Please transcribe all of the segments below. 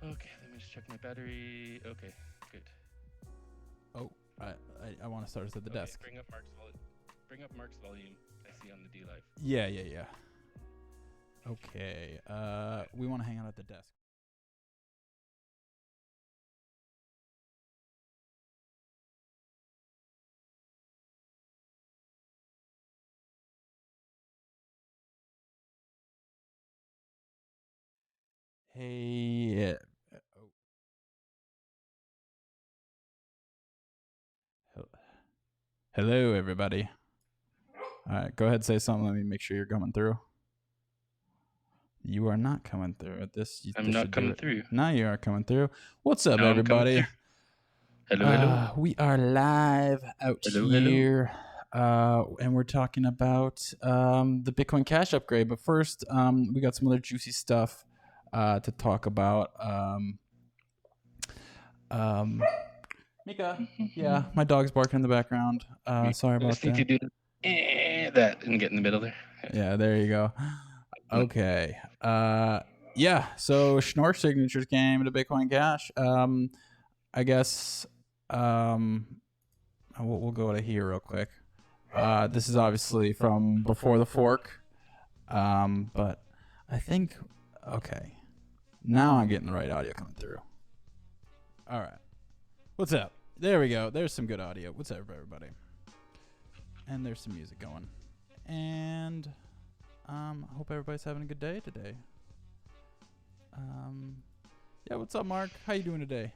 Okay, let me just check my battery. Okay, good. Oh, I want to start us at the desk. Bring up Mark's volume. I see on the D Live. Yeah. Okay. We want to hang out at the desk. Hey. Hello, everybody. All right, go ahead and say something. Let me make sure you're coming through. You are not coming through. I'm not coming through. Now you are coming through. What's up, Now everybody? Hello. We are live out here. And we're talking about the Bitcoin Cash upgrade. But first, we got some other juicy stuff to talk about. Mika, yeah, my dog's barking in the background. Sorry about that. Need to do that and get in the middle there. Yeah, there you go. Okay. Yeah, so Schnoor Signatures came to Bitcoin Cash. I guess we'll go to here real quick. This is obviously from before the fork. But I think, okay. Now I'm getting the right audio coming through. All right. What's up? There we go. There's some good audio. What's up, everybody? And there's some music going. And I hope everybody's having a good day today. Yeah, what's up, Mark? How you doing today?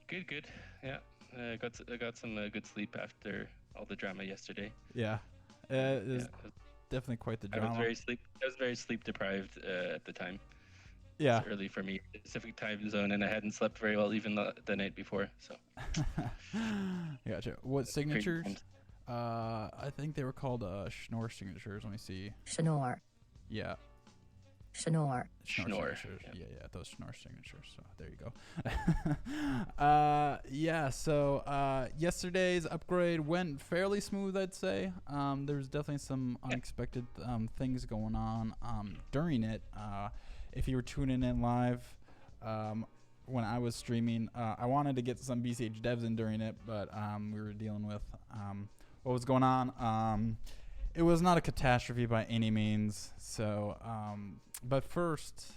Good. Yeah, I got some good sleep after all the drama yesterday. Yeah, it was definitely quite the drama. I was very sleep deprived at the time. Yeah, it's early for me, Pacific time zone, and I hadn't slept very well even the night before. So. Gotcha. What signatures? I think they were called Schnoor signatures. Let me see. Schnoor. Yeah. Schnoor. Signatures. Yeah, those Schnoor signatures. So there you go. Yeah, so yesterday's upgrade went fairly smooth, I'd say. There's definitely some unexpected things going on during it. If you were tuning in live, when I was streaming, I wanted to get some BCH devs in during it, but we were dealing with what was going on. It was not a catastrophe by any means. So, but first,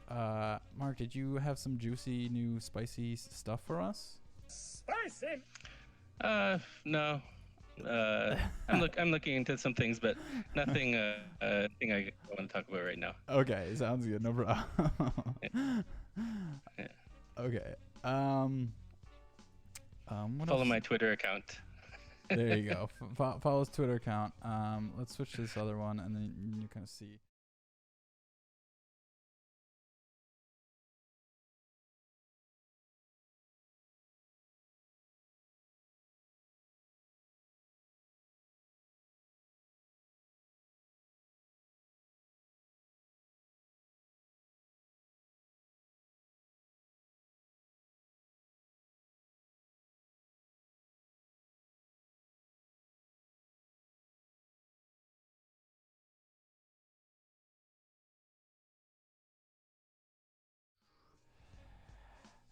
Mark, did you have some juicy new spicy stuff for us? Spicy? No. I'm looking into some things, but nothing thing I want to talk about right now. Okay, sounds good. No problem. Yeah. Okay. Follow my Twitter account. There you go. Follow his Twitter account. Let's switch to this other one, and then you kind of see.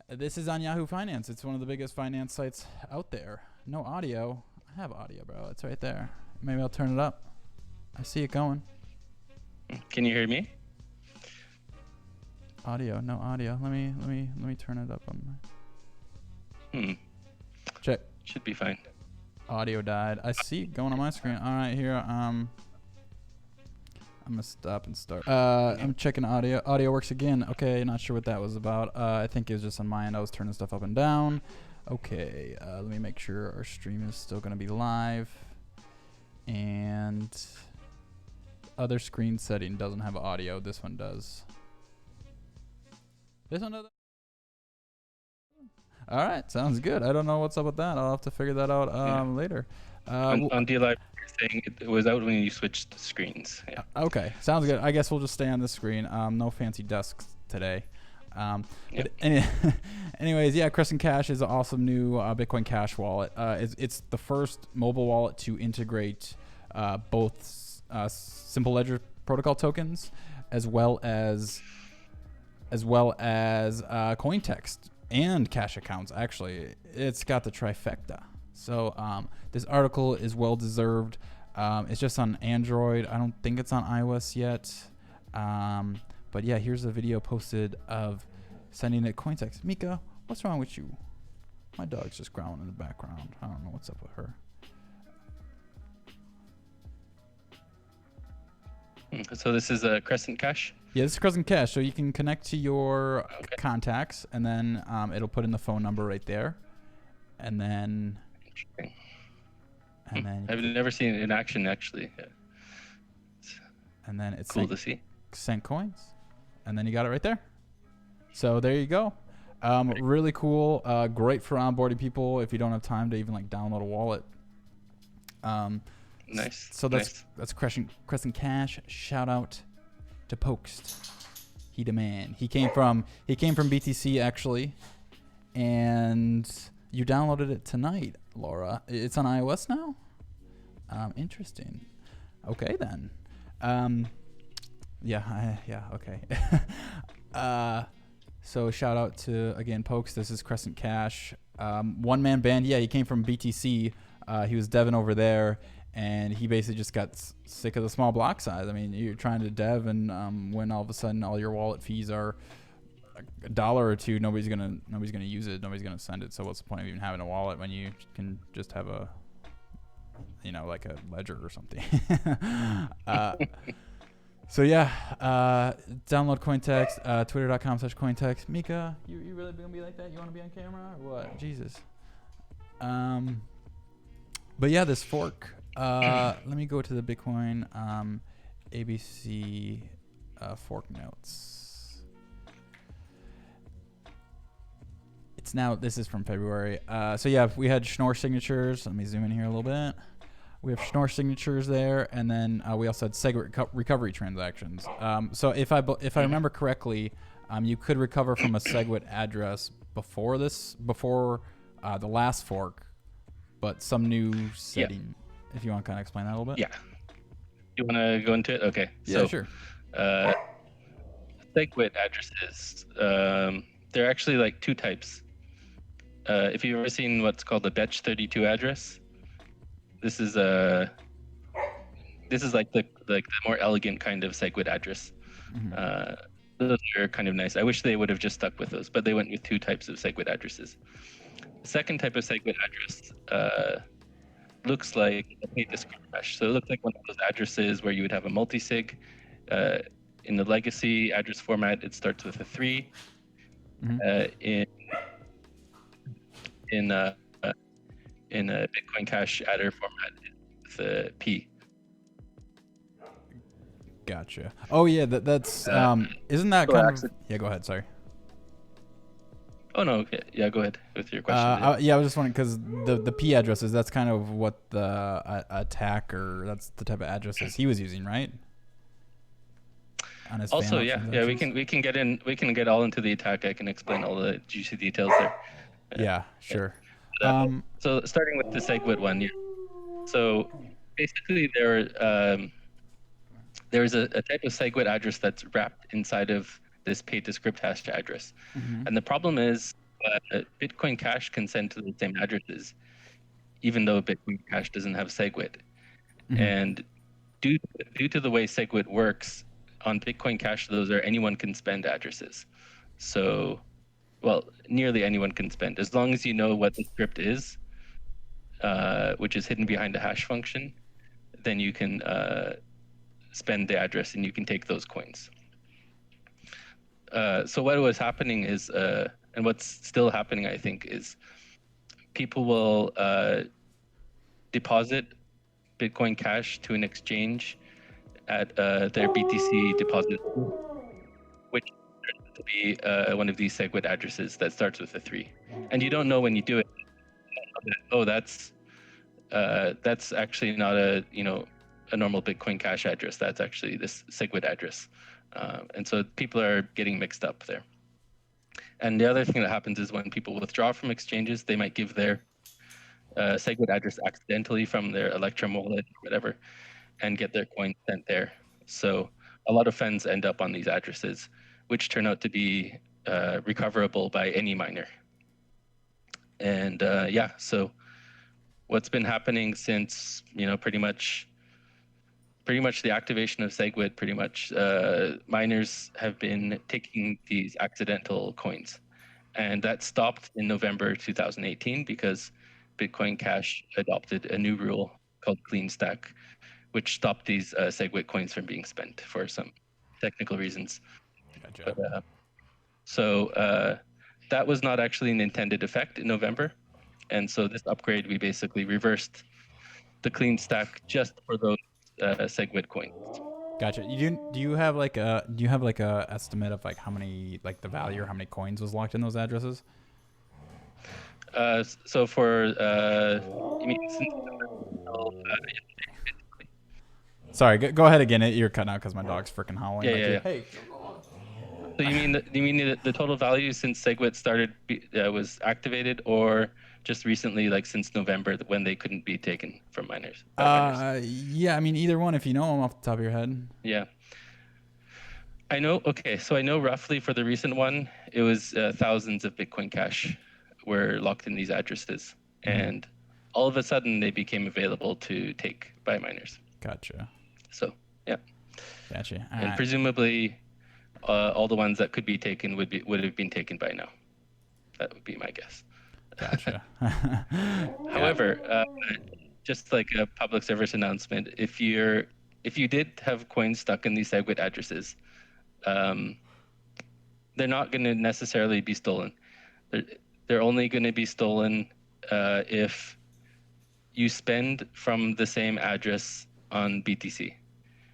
This is on Yahoo Finance. It's one of the biggest finance sites out there. No audio. I have audio, bro. It's right there. Maybe I'll turn it up. I see it going. Can you hear me? Audio, no audio. Let me turn it up on my. Check. Should be fine. Audio died. I see it going on my screen. All right, here. I'm gonna stop and start. I'm checking audio. Audio works again. Okay, not sure what that was about. I think it was just on my end. I was turning stuff up and down. Okay, let me make sure our stream is still gonna be live. And other screen setting doesn't have audio. This one does. This one does. All right, sounds good. I don't know what's up with that. I'll have to figure that out later. On DLive, saying it was out when you switched screens. Yeah. Okay, sounds good. I guess we'll just stay on this screen. No fancy desks today. Anyways, yeah, Kristin Cash is an awesome new Bitcoin Cash wallet. It's the first mobile wallet to integrate both Simple Ledger protocol tokens as well as as well as Cointext and cash accounts. Actually, it's got the trifecta. So this article is well deserved. It's just on Android. I don't think it's on iOS yet. But yeah, here's a video posted of sending it Cointext. Mika, what's wrong with you? My dog's just growling in the background. I don't know what's up with her. So this is a Kristin Cash? Yeah, this is Kristin Cash. So you can connect to your contacts, and then it'll put in the phone number right there. And then... Interesting. And then I've never seen it in action, actually. Yeah. And then it's cool to see. Send coins. And then you got it right there. So there you go. Really cool. Great for onboarding people if you don't have time to even like download a wallet. Nice. So that's Kristin Cash. Shout out to Poxt. He the man. He came from BTC actually, and you downloaded it tonight, Laura. It's on iOS now. Interesting. Okay then. Okay. So shout out to again Pokes. This is Kristin Cash. One man band. Yeah, he came from BTC. He was deving over there, and he basically just got sick of the small block size. I mean, you're trying to dev, and when all of a sudden all your wallet fees are $1 or $2, nobody's gonna use it. Nobody's gonna send it. So what's the point of even having a wallet when you can just have a, like a ledger or something? So yeah, download Cointext, twitter.com/Cointext. Mika, you really gonna be like that? You want to be on camera or what? Jesus. But yeah, this fork. Let me go to the Bitcoin ABC fork notes. It's now. This is from February. So yeah, we had Noir Signatures. Let me zoom in here a little bit. We have Schnoor signatures there, and then we also had Segwayed recovery transactions. So if I remember correctly, you could recover from a Segwayed address before the last fork, but some new setting. Yeah. If you want to kind of explain that a little bit. Yeah. You want to go into it? Okay. Yeah, so, sure. Segwayed addresses. They're actually like two types. If you've ever seen what's called a Betch32 address. This is like the more elegant kind of Segwayed address. Mm-hmm. Those are kind of nice. I wish they would have just stuck with those, but they went with two types of Segwayed addresses. The second type of Segwayed address looks like a paid descript hash. So it looks like one of those addresses where you would have a multisig. In the legacy address format, it starts with a 3. Mm-hmm. In a Bitcoin Cash adder format with a P. Gotcha. Oh yeah, that's isn't that kind of? Yeah, go ahead. Sorry. Oh no. Okay. Yeah, go ahead with your question. Yeah, I was just wondering because the P addresses. That's kind of what the attacker. That's the type of addresses he was using, right? On his also, yeah, we can get all into the attack. I can explain all the juicy details there. Yeah, sure. So starting with the Segwayed one, yeah. So basically, there's a type of Segwayed address that's wrapped inside of this paid descript hash address, and the problem is Bitcoin Cash can send to the same addresses, even though Bitcoin Cash doesn't have Segwayed. And due to the way Segwayed works on Bitcoin Cash, those are anyone can spend addresses. So. Well, nearly anyone can spend, as long as you know what the script is, which is hidden behind a hash function, then you can spend the address and you can take those coins. So what was happening is, and what's still happening, I think, is people will deposit Bitcoin Cash to an exchange at their BTC deposit, which to be one of these Segwayed addresses that starts with a 3, and you don't know when you do it. Oh, that's actually not a normal Bitcoin Cash address. That's actually this Segwayed address, and so people are getting mixed up there. And the other thing that happens is when people withdraw from exchanges, they might give their Segwayed address accidentally from their Electrum wallet or whatever, and get their coin sent there. So a lot of funds end up on these addresses. which turn out to be recoverable by any miner. And yeah, so what's been happening since, pretty much the activation of Segwayed, pretty much miners have been taking these accidental coins. And that stopped in November 2018 because Bitcoin Cash adopted a new rule called clean stack, which stopped these Segwayed coins from being spent for some technical reasons. Gotcha. But, so that was not actually an intended effect in November. And so this upgrade, we basically reversed the clean stack just for those Segwayed coins. Gotcha. Do you have like a estimate of like how many, like the value or how many coins was locked in those addresses? So for you mean since Sorry, go ahead again. You're cutting out because my dog's freaking howling. Yeah. Hey. So you mean the total value since Segwayed started was activated, or just recently, like since November, when they couldn't be taken from miners? Yeah, I mean either one if you know them off the top of your head. Yeah. I know. Okay, so I know roughly for the recent one, it was thousands of Bitcoin Cash were locked in these addresses, and all of a sudden they became available to take by miners. Gotcha. So yeah. Gotcha. And presumably, all the ones that could be taken would have been taken by now. That would be my guess. Gotcha. However, just like a public service announcement, if you did have coins stuck in these Segwayed addresses, they're not going to necessarily be stolen. They're only going to be stolen if you spend from the same address on BTC,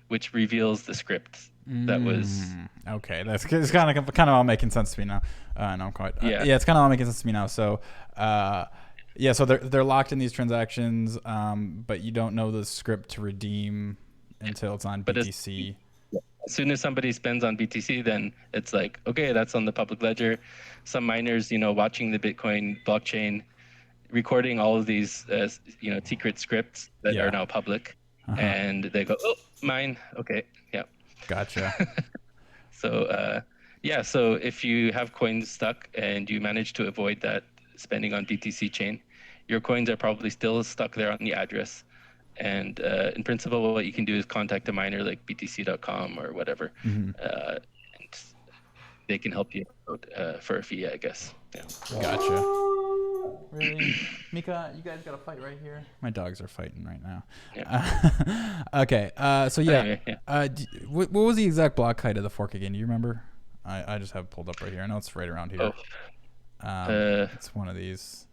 which reveals the script that was. Okay, it's kind of all making sense to me now. No, quite. Yeah, it's kind of all making sense to me now. So, yeah, so they're locked in these transactions, but you don't know the script to redeem until it's on BTC. As soon as somebody spends on BTC, then it's like, okay, that's on the public ledger. Some miners, watching the Bitcoin blockchain, recording all of these, secret scripts that are now public, and they go, oh, mine. Okay, yeah. Gotcha. So, so if you have coins stuck and you manage to avoid that spending on BTC chain, your coins are probably still stuck there on the address. And in principle, what you can do is contact a miner like btc.com or whatever, and they can help you out for a fee, I guess. Yeah. Gotcha. Really? Mika, you guys got a fight right here? My dogs are fighting right now. Yeah. Okay. So yeah. Anyway, yeah. What was the exact block height of the fork again? Do you remember? I just have it pulled up right here. I know it's right around here. It's one of these.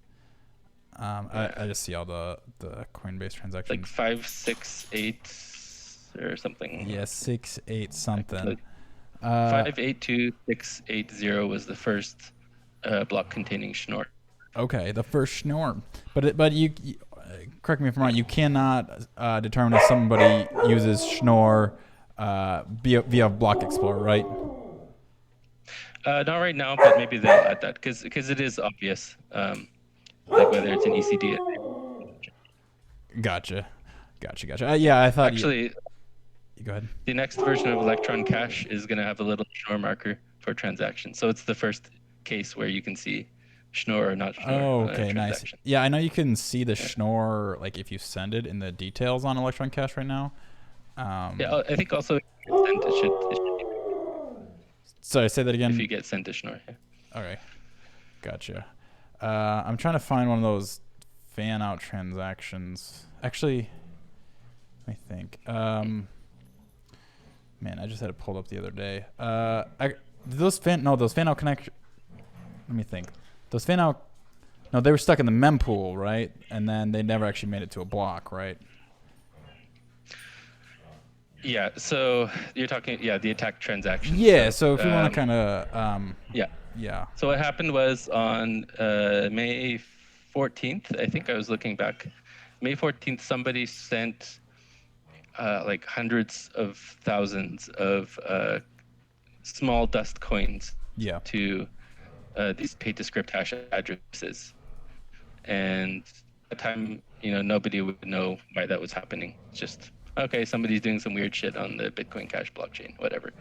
I just see all the Coinbase transactions. Like 568 or something. Yeah, 68 something. Like 582680 was the first block containing Schnoor. Okay, the first Schnoor. But you correct me if I'm wrong. You cannot determine if somebody uses Schnoor via Block Explorer, right? Not right now, but maybe they'll add that because it is obvious. Like whether it's an ECD. Gotcha. Yeah, I thought. Actually, go ahead. The next version of Electron Cash is going to have a little Schnoor marker for transactions. So it's the first case where you can see Schnoor or not Schnoor. Oh, okay, nice. Yeah, I know you can see the Schnoor, like if you send it in the details on Electron Cash right now. Yeah, I think also if you get sent, it should be. Sorry, say that again. If you get sent to Schnoor, yeah. Okay, gotcha. I'm trying to find one of those fan out transactions. Actually, let me think. Man, I just had it pulled up the other day. Those fan out connection. Let me think. Those fan out. No, they were stuck in the mempool, right? And then they never actually made it to a block, right? Yeah. So you're talking, the attack transaction. Yeah. So if you want to kind of. Yeah. So what happened was on May 14th, I think I was looking back. May 14th, somebody sent like hundreds of thousands of small dust coins to these pay-to-script hash addresses. And at the time, nobody would know why that was happening. It's just, okay, somebody's doing some weird shit on the Bitcoin Cash blockchain, whatever.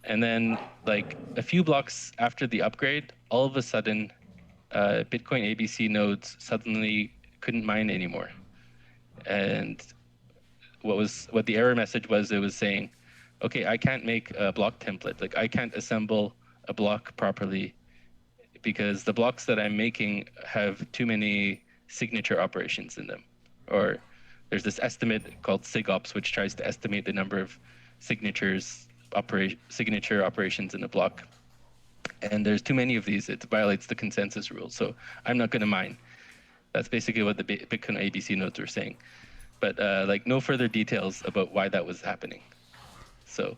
And then like a few blocks after the upgrade, all of a sudden, Bitcoin ABC nodes suddenly couldn't mine anymore. And what the error message was, it was saying, okay, I can't make a block template. Like I can't assemble a block properly because the blocks that I'm making have too many signature operations in them. Or there's this estimate called SigOps, which tries to estimate the number of signature operations in a block. And there's too many of these. It violates the consensus rule. So I'm not going to mine. That's basically what the Bitcoin ABC nodes were saying. But like no further details about why that was happening. So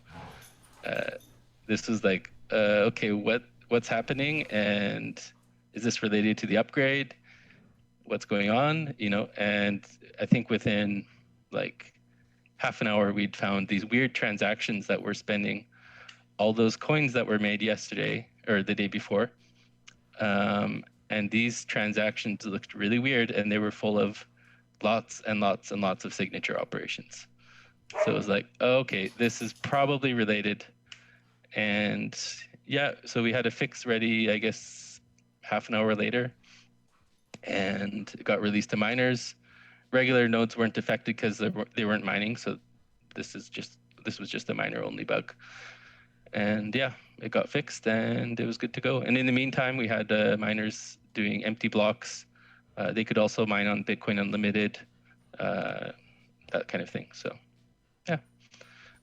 this was like, okay, what's happening, and is this related to the upgrade? What's going on? You know, and I think within like half an hour, we'd found these weird transactions that were spending all those coins that were made yesterday or the day before. And these transactions looked really weird, and they were full of lots and lots and lots of signature operations. So it was like, oh, okay, this is probably related. And yeah, so we had a fix ready, I guess, half an hour later, and it got released to miners. Regular nodes weren't affected because they weren't mining. So this was just a miner only bug. And yeah, it got fixed and it was good to go. And in the meantime, we had miners doing empty blocks. They could also mine on Bitcoin Unlimited, that kind of thing. So yeah,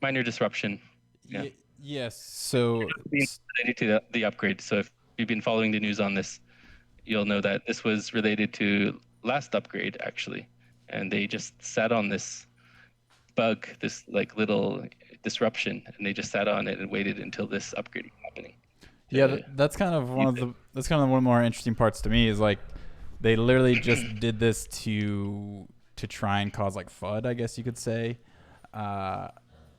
minor disruption. Yeah. Yes. So related to the upgrade. So if you've been following the news on this, you'll know that this was related to last upgrade actually, and they just sat on this bug, this like little disruption, and they just sat on it and waited until this upgrade was happening. Yeah, that's kind of one of the more interesting parts to me is like they literally just did this to try and cause like FUD, I guess you could say.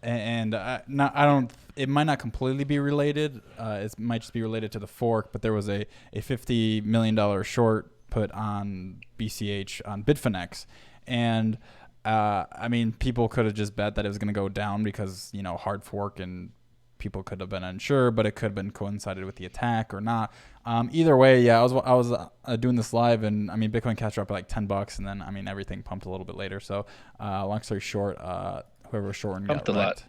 It might not completely be related. It might just be related to the fork, but there was a $50 million short put on BCH on Bitfinex. And I mean, people could have just bet that it was going to go down because, you know, hard fork and people could have been unsure, but it could have been coincided with the attack or not. Either way, yeah, I was doing this live, and I mean, Bitcoin Cash dropped like $10, and then I mean everything pumped a little bit later. So, long story short, whoever was short and pumped got a wrecked.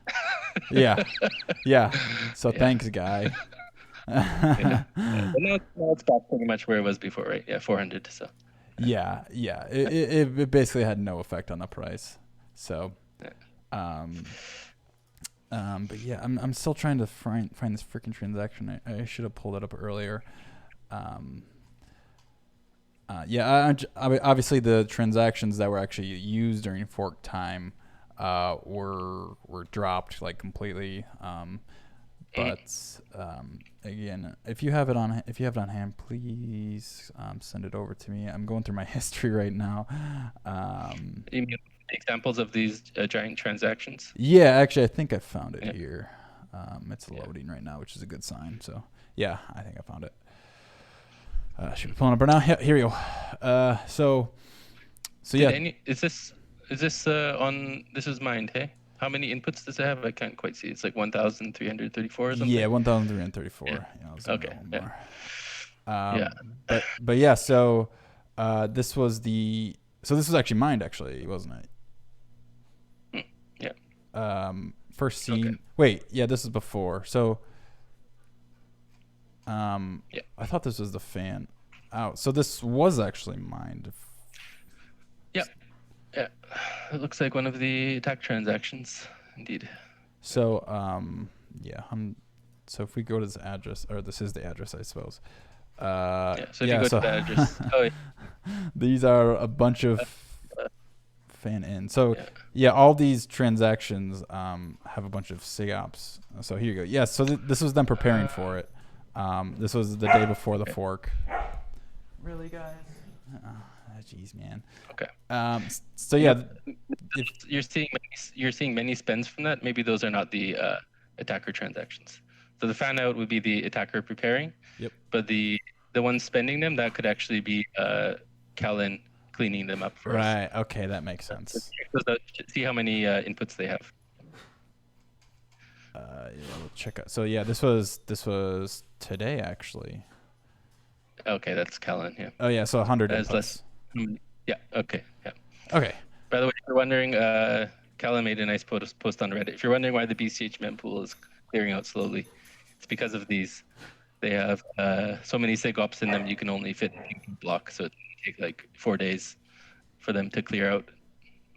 lot. Yeah. So thanks, guy. Yeah. But now it's back pretty much where it was before, right? Yeah, 400. So. Yeah. It basically had no effect on the price. So, but yeah, I'm still trying to find this freaking transaction. I should have pulled it up earlier. Yeah, obviously the transactions that were actually used during fork time were dropped like completely. But again, if you have it on hand, please send it over to me. I'm going through my history right now. You mean examples of these giant transactions? Yeah, actually, I think I found it here. It's loading right now, which is a good sign. So yeah, I think I found it. Should be pulling up Burnout. Yeah, here we go. So yeah. Is this on? This is mined, hey? How many inputs does it have? I can't quite see. It's like 1,334 or something. Yeah, 1,334. Yeah. Okay. Yeah. But yeah. So this was actually mined, actually, wasn't it? Yeah. First scene. Okay. Wait. Yeah. This is before. So. Yeah. I thought this was the fan out. So this was actually mined. Yeah. Yeah. It looks like one of the attack transactions, indeed. So yeah. So if we go to this address, or this is the address, I suppose. So if you go to the address, these are a bunch of fan in. So yeah, all these transactions have a bunch of SigOps. So here you go. Yeah. So this was them preparing for it. This was the day before the fork. Really, guys? Jeez, man. Okay. So yeah, you're seeing many spends from that. Maybe those are not the attacker transactions. So the fan out would be the attacker preparing. Yep. But the one spending them, that could actually be Collin cleaning them up for us. Right. Okay, that makes sense. So see how many inputs they have. we'll check out. So yeah, this was today actually. Okay, that's Collin. Yeah. Oh yeah, so 100 That's inputs. less. Yeah. Okay. Yeah. Okay. By the way, if you're wondering, Collin made a nice post on Reddit. If you're wondering why the BCH mempool is clearing out slowly, it's because of these. They have so many sig ops in them, you can only fit a block, so it will take like 4 days for them to clear out,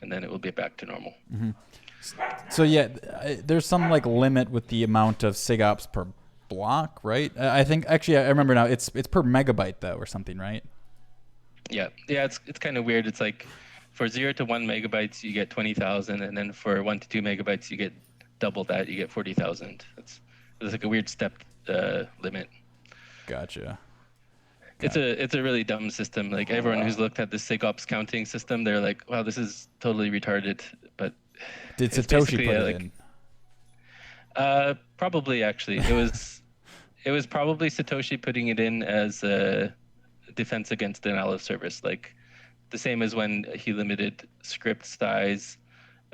and then it will be back to normal. Mm-hmm. So yeah, there's some like limit with the amount of sig ops per block, right? I think actually I remember now. It's per megabyte though, or something, right? Yeah. It's kind of weird. It's like for 0 to 1 megabytes you get 20,000, and then for 1 to 2 megabytes you get double that. You get 40,000. It's like a weird step limit. Gotcha. It's a really dumb system. Like everyone who's looked at the SIGOPS counting system, they're like, "Wow, this is totally retarded." But did Satoshi put it in? Probably actually. It was probably Satoshi putting it in as a defense against denial of service, like the same as when he limited script size,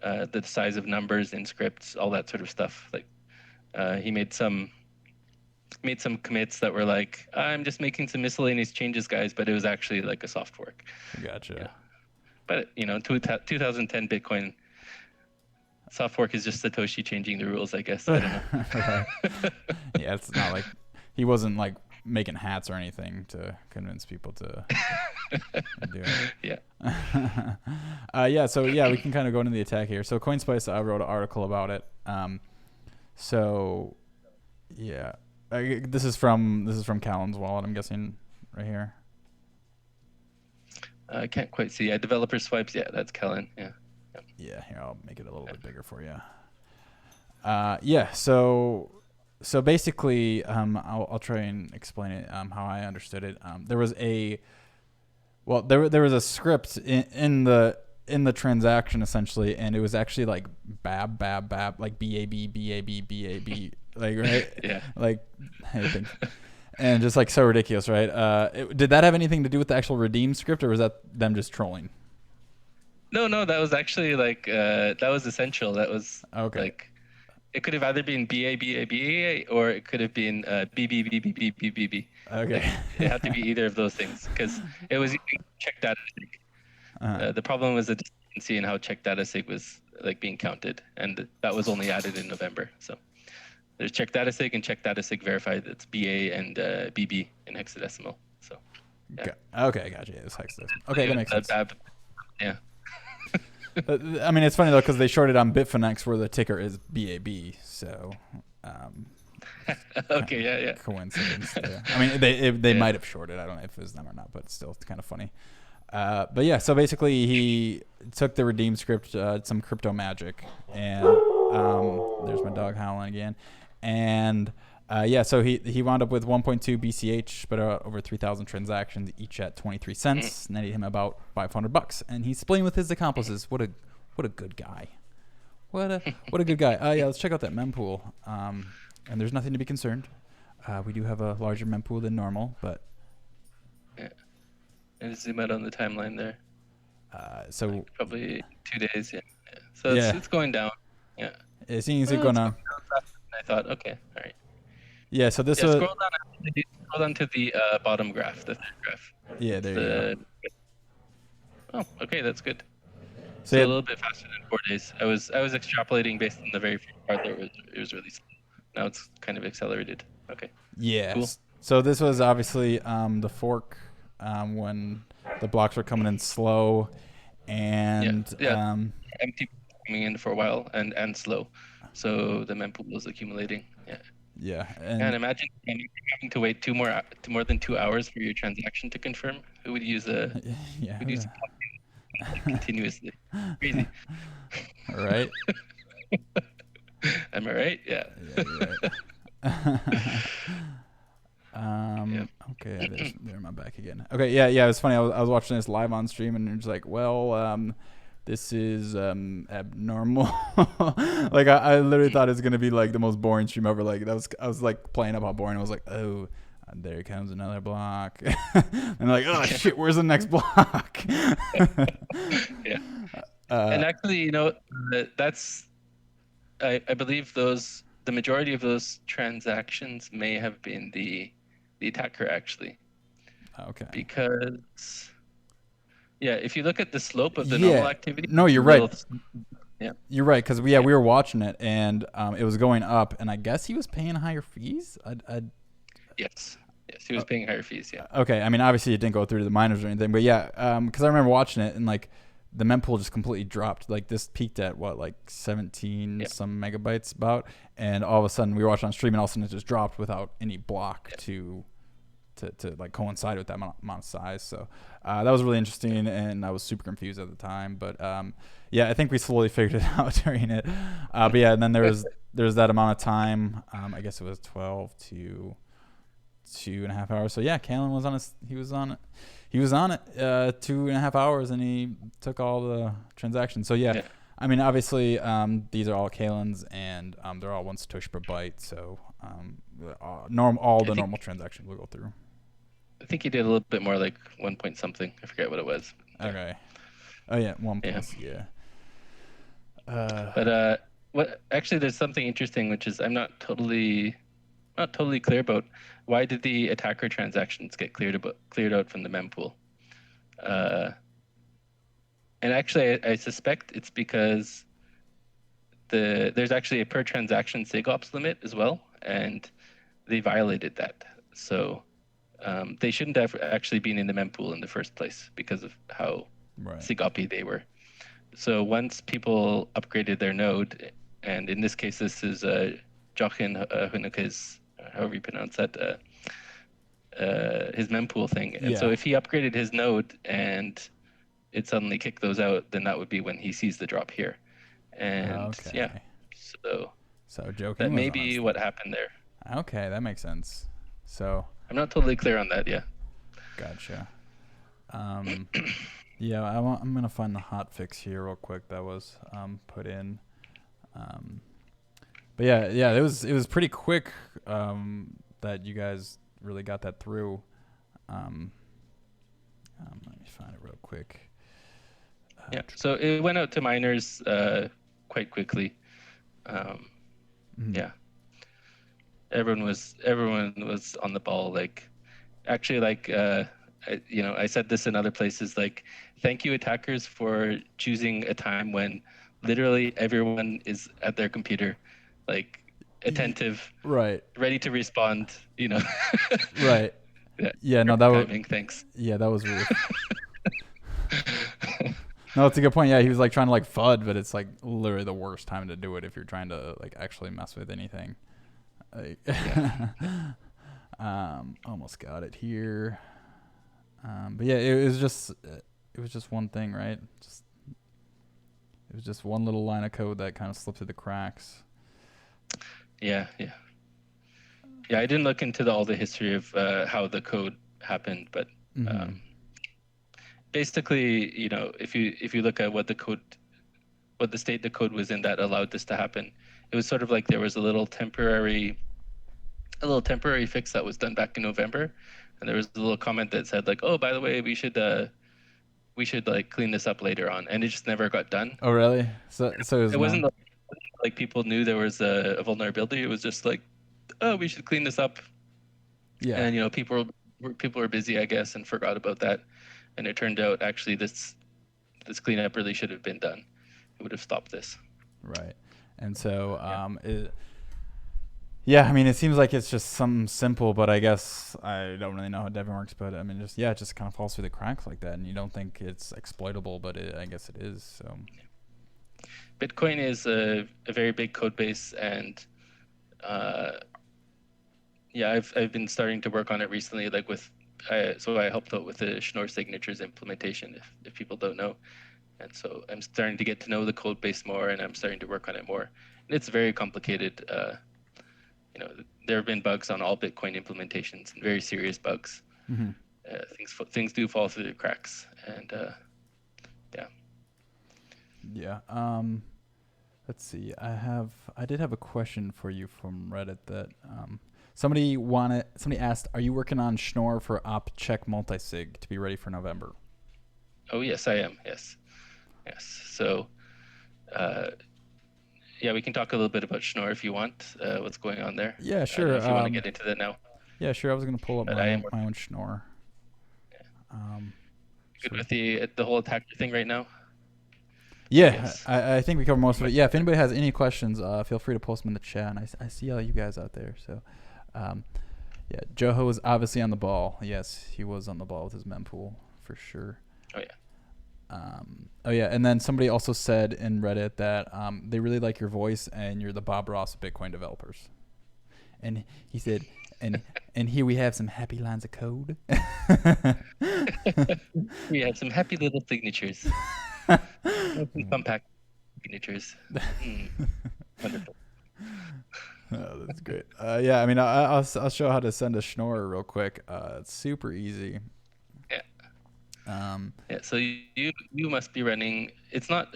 the size of numbers in scripts, all that sort of stuff. Like he made some commits that were like, I'm just making some miscellaneous changes, guys, but it was actually like a soft fork. Gotcha. Yeah. But 2010 Bitcoin soft fork is just Satoshi changing the rules, I guess. I don't know. Yeah, it's not like he wasn't like making hats or anything to convince people to do it. Yeah. Yeah. So yeah, we can kind of go into the attack here. So CoinSpice, I wrote an article about it. So yeah. This is from Collin's wallet, I'm guessing, right here. I can't quite see. Yeah, developer swipes. Yeah, that's Collin. Yeah. Yeah. Here, I'll make it a little bit bigger for you. Yeah. So basically, I'll try and explain it how I understood it. There was a script in the transaction essentially, and it was actually like bab, like BAB, like, right? Yeah. Like, and just like so ridiculous, right? Did that have anything to do with the actual redeem script, or was that them just trolling? No, that was actually like that was essential. That was okay. Like it could have either been BA, or it could have been BB. Okay. Like, it had to be either of those things because it was check data sig. The problem was the discrepancy in how check data sig was like being counted, and that was only added in November. So there's check data sig and check data sig verified. That's BA and BB in hexadecimal. So yeah. Okay, gotcha. Yeah, it's hexadecimal. Okay, that makes sense. Yeah. I mean, it's funny though because they shorted on Bitfinex where the ticker is BAB. So. Okay. Yeah. Coincidence. There. I mean, they might have shorted. I don't know if it was them or not, but still, it's kind of funny. But yeah, so basically he took the redeem script, some crypto magic, and there's my dog howling again, and yeah, so he wound up with 1.2 BCH, but over 3,000 transactions, each at 23 cents, netting him about $500, and he's splitting with his accomplices. What a good guy. What a good guy. Yeah, let's check out that mempool. And there's nothing to be concerned. We do have a larger mempool than normal, but yeah. And zoom out on the timeline there. So like probably 2 days. Yeah. So it's going down. Yeah. It seems it's going down. I thought, okay, all right. Yeah. So this was. Scroll down to the bottom graph, the third graph. Yeah, there you go. Oh, okay, that's good. So a little bit faster than 4 days. I was extrapolating based on the very first part that it was really slow. Now it's kind of accelerated. Okay. Yeah. Cool. So this was obviously the fork when the blocks were coming in slow, and empty coming in for a while and slow, so the mempool was accumulating. Yeah. Yeah. And imagine having to wait more than 2 hours for your transaction to confirm. Who would use continuously? Crazy. Right. Am I right? Yeah. You're right. Okay, there I'm back again. Okay, yeah, it was funny. I was watching this live on stream, and it's like, well, this is abnormal. Like I literally thought it was gonna be like the most boring stream ever. Like I was like playing up how boring. I was like, oh, there comes another block, and like, oh shit, where's the next block? Yeah. And actually, that's I believe those the majority of those transactions may have been the attacker actually. Okay. Because if you look at the slope of the normal activity. No, you're right. Yeah. You're right, because we were watching it, and it was going up, and I guess he was paying higher fees. Yes, he was paying higher fees. Yeah. Okay, I mean, obviously it didn't go through to the miners or anything, but because I remember watching it, and like the mempool just completely dropped. Like this peaked at what, like 17 some megabytes about, and all of a sudden we were watching on stream, and all of a sudden it just dropped without any block to like coincide with that amount of size. So that was really interesting, and I was super confused at the time. But I think we slowly figured it out during it. But and then there was that amount of time. I guess it was 12 to 2.5 hours. So Collin was on he was on it 2.5 hours, and he took all the transactions. So I mean, obviously these are all Collin's, and they're all 1 Satoshi per byte. So normal transactions will go through. I think he did a little bit more, like 1 point something. I forget what it was. Okay. Oh yeah, 1 plus. Yeah. But what actually, there's something interesting, which is I'm not totally clear about why did the attacker transactions get cleared out from the mempool. And actually, I suspect it's because there's actually a per transaction SIG-ops limit as well, and they violated that. So they shouldn't have actually been in the mempool in the first place because of how SIG-oppy they were. So once people upgraded their node, and in this case, this is Jochen Huneke's, however you pronounce that, his mempool thing. And so if he upgraded his node and it suddenly kicked those out, then that would be when he sees the drop here. And so Jochen, that may be what happened there. Okay, that makes sense. So I'm not totally clear on that. Gotcha. I'm gonna find the hot fix here real quick that was put in. But it was pretty quick that you guys really got that through. Let me find it real quick. So it went out to miners quite quickly. Everyone was on the ball. Like, actually, like I said this in other places. Like, thank you, attackers, for choosing a time when literally everyone is at their computer, like attentive, ready to respond. Right. No, that was. Thanks. Yeah, that was really. No, it's a good point. Yeah, he was like trying to like FUD, but it's like literally the worst time to do it if you're trying to like actually mess with anything. Like, almost got it here. But it was just one thing, right? It was just one little line of code that kind of slipped through the cracks. Yeah. I didn't look into all the history of how the code happened, but basically, if you look at what the state the code was in that allowed this to happen, it was sort of like there was a little temporary fix that was done back in November, and there was a little comment that said like, oh, by the way, we should like clean this up later on, and it just never got done. Oh, really? So it wasn't like people knew there was a vulnerability. It was just like, oh, we should clean this up. Yeah. And people were busy, I guess, and forgot about that. And it turned out actually this cleanup really should have been done. It would have stopped this. Right. And so I mean, it seems like it's just something simple, but I guess I don't really know how Devin works. But I mean, it just kind of falls through the cracks like that, and you don't think it's exploitable, but I guess it is. So Bitcoin is a very big code base, and I've been starting to work on it recently, like so I helped out with the Noir Signatures implementation, if people don't know. And so I'm starting to get to know the code base more, and I'm starting to work on it more. And it's very complicated. There have been bugs on all Bitcoin implementations, and very serious bugs. Mm-hmm. Things do fall through the cracks, and let's see. I did have a question for you from Reddit that somebody asked, are you working on Schnoor for op check multisig to be ready for November? Oh yes, I am. Yes. So yeah, we can talk a little bit about Schnoor if you want. What's going on there? Yeah, I don't know sure. if you want to get into that now, Yeah, sure. I was gonna pull up but I am my own Schnoor. good with the whole attacker thing right now. Yeah, Yes. I think we covered most of it. Yeah, if anybody has any questions, feel free to post them in the chat. And I see all you guys out there. So, yeah, Joho was obviously on the ball. Yes, he was on the ball with his mempool for sure. Oh yeah. Oh yeah, and then somebody also said in Reddit that they really like your voice and you're the Bob Ross of Bitcoin developers. And he said, and here we have some happy lines of code. We have some happy little signatures. Some compact signatures. Wonderful. Oh, that's great. Yeah, I mean, I'll show how to send a Schnoor real quick. It's super easy. Yeah. Yeah. So you must be running. It's not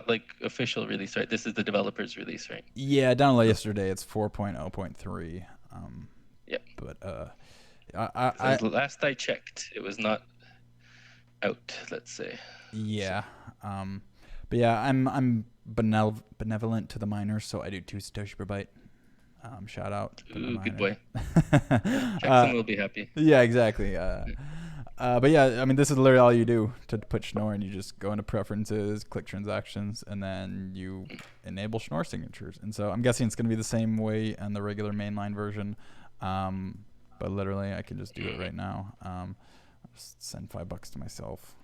like official release, right? This is the developers release, right? Yeah, I downloaded yesterday. It's 4.0.3. Yeah. But last I checked, it was not out. Let's say. Yeah. But yeah, I'm benevolent to the miners, so I do 2 Satoshi per byte. Shout out. Ooh, good boy. Jackson will be happy. Yeah, exactly. But yeah, I mean, this is literally all you do to put Schnoor, and you just go into preferences, click transactions, and then you enable Schnoor signatures. And so I'm guessing it's going to be the same way on the regular mainline version. But literally, I can just do it right now. I'll just send $5 to myself.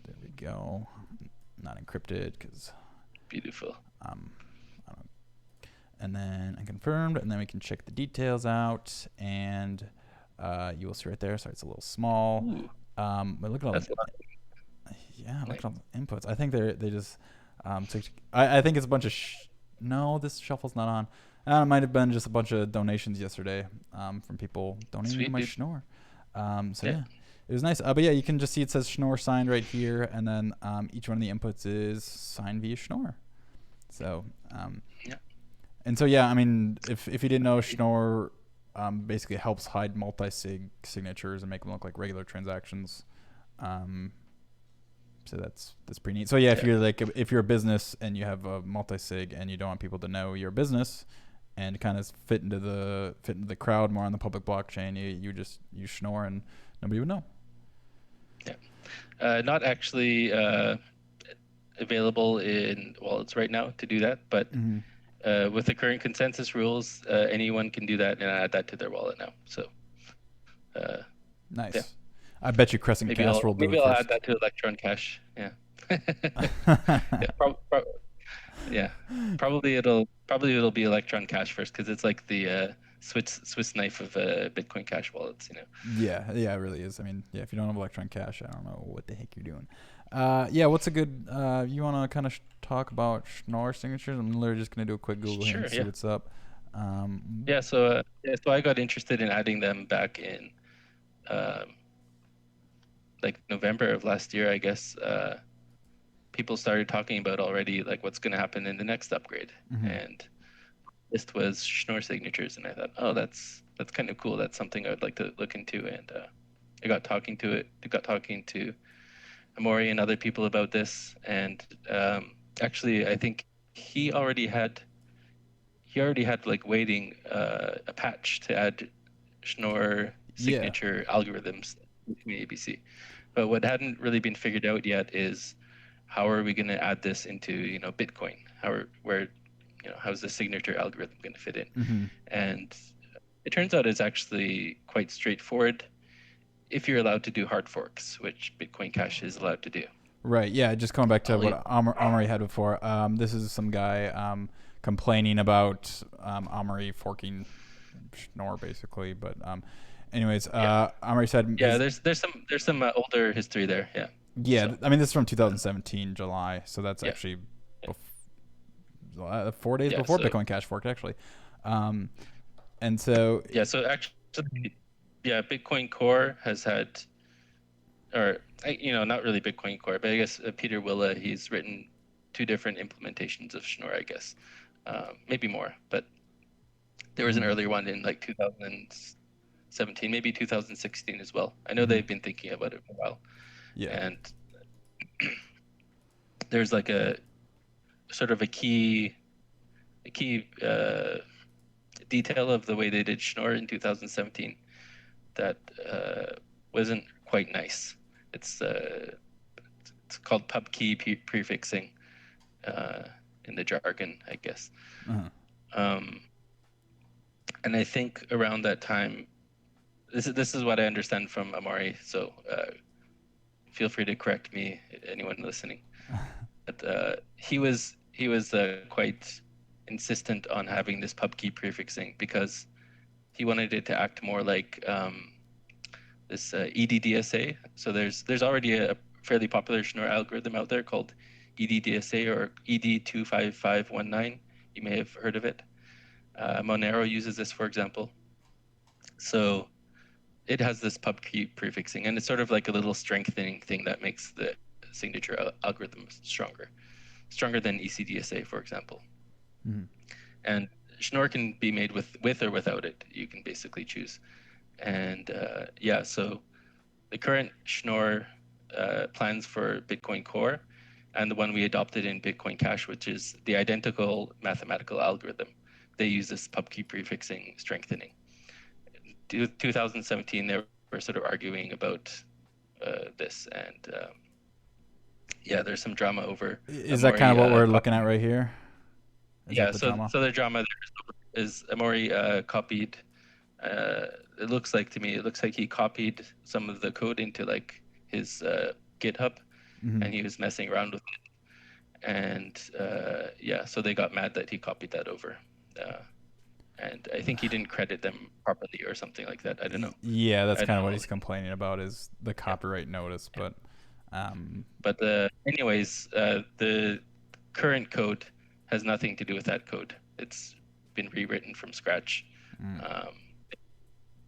There we go. Not encrypted because. Beautiful. And then I confirmed, and then we can check the details out, and you will see right there. Sorry, it's a little small. But look at all the, yeah, look at all the inputs. I think they just I think it's a bunch of no, this shuffle's not on. It might have been just a bunch of donations yesterday from people donating my Schnoor. So yeah. It was nice. But yeah, you can just see it says Schnoor signed right here, and then each one of the inputs is signed via Schnoor. So yeah. And so yeah, I mean, if you didn't know, Schnoor basically helps hide multi-sig signatures and make them look like regular transactions. So that's pretty neat. So yeah, if you're a business and you have a multi-sig and you don't want people to know your business and kind of fit into the crowd more on the public blockchain, you just use Schnoor and nobody would know. Yeah. Not actually available in wallets right now to do that, but with the current consensus rules, anyone can do that and add that to their wallet now. So nice. Yeah. I bet you Kristin Cash will do it. Maybe I'll add that to Electron Cash. Yeah. Yeah, probably it'll be Electron Cash first because it's like the Swiss knife of Bitcoin Cash wallets, you know. Yeah, it really is. I mean, yeah, if you don't have Electron Cash, I don't know what the heck you're doing. Yeah, what's a good? You want to kind of talk about Schnoor signatures? I'm literally just gonna do a quick Google here and see what's up. So I got interested in adding them back in like November of last year, I guess. People started talking about already like what's going to happen in the next upgrade, and this was Schnoor signatures, and I thought, oh, that's kind of cool. That's something I would like to look into, and I got talking to Amori and other people about this, and actually, I think he already had like waiting a patch to add Schnoor signature algorithms to ABC, but what hadn't really been figured out yet is how are we going to add this into Bitcoin? How's the signature algorithm going to fit in? And it turns out it's actually quite straightforward if you're allowed to do hard forks, which Bitcoin Cash is allowed to do. Right. Yeah. Just going back to what Amaury had before. This is some guy complaining about Amaury forking Schnoor basically, but anyways, Amaury said, there's some older history there. Yeah. Yeah, so, I mean, this is from 2017, July, so that's actually 4 days before Bitcoin Cash forked, actually. And so... Yeah, so actually, Bitcoin Core has had, or, not really Bitcoin Core, but I guess Peter Willa, he's written 2 different implementations of Schnoor, I guess. Maybe more, but there was an earlier one in like 2017, maybe 2016 as well. I know they've been thinking about it for a while. Yeah. And there's like sort of a key detail of the way they did Schnoor in 2017 that wasn't quite nice. It's called Pubkey Prefixing in the jargon, I guess. And I think around that time, this is what I understand from Amaury. So feel free to correct me, anyone listening. But he was quite insistent on having this Pubkey prefixing because he wanted it to act more like this EDDSA. So there's already a fairly popular Schnoor algorithm out there called EDDSA or ED25519. You may have heard of it. Monero uses this, for example. So it has this Pubkey prefixing, and it's sort of like a little strengthening thing that makes the signature algorithm stronger than ECDSA, for example. And Schnoor can be made with or without it. You can basically choose. And yeah, so the current Schnoor plans for Bitcoin Core and the one we adopted in Bitcoin Cash, which is the identical mathematical algorithm. They use this Pubkey prefixing strengthening. In 2017, they were sort of arguing about this, and yeah, there's some drama over. Is that kind of what we're looking at right here? Yeah, so the drama there is Amaury copied. It looks like he copied some of the code into like his GitHub, and he was messing around with it. And yeah, so they got mad that he copied that over. And I think he didn't credit them properly or something like that. I don't know. Yeah, that's kind of what he's complaining about is the copyright notice. But anyways, the current code has nothing to do with that code. It's been rewritten from scratch.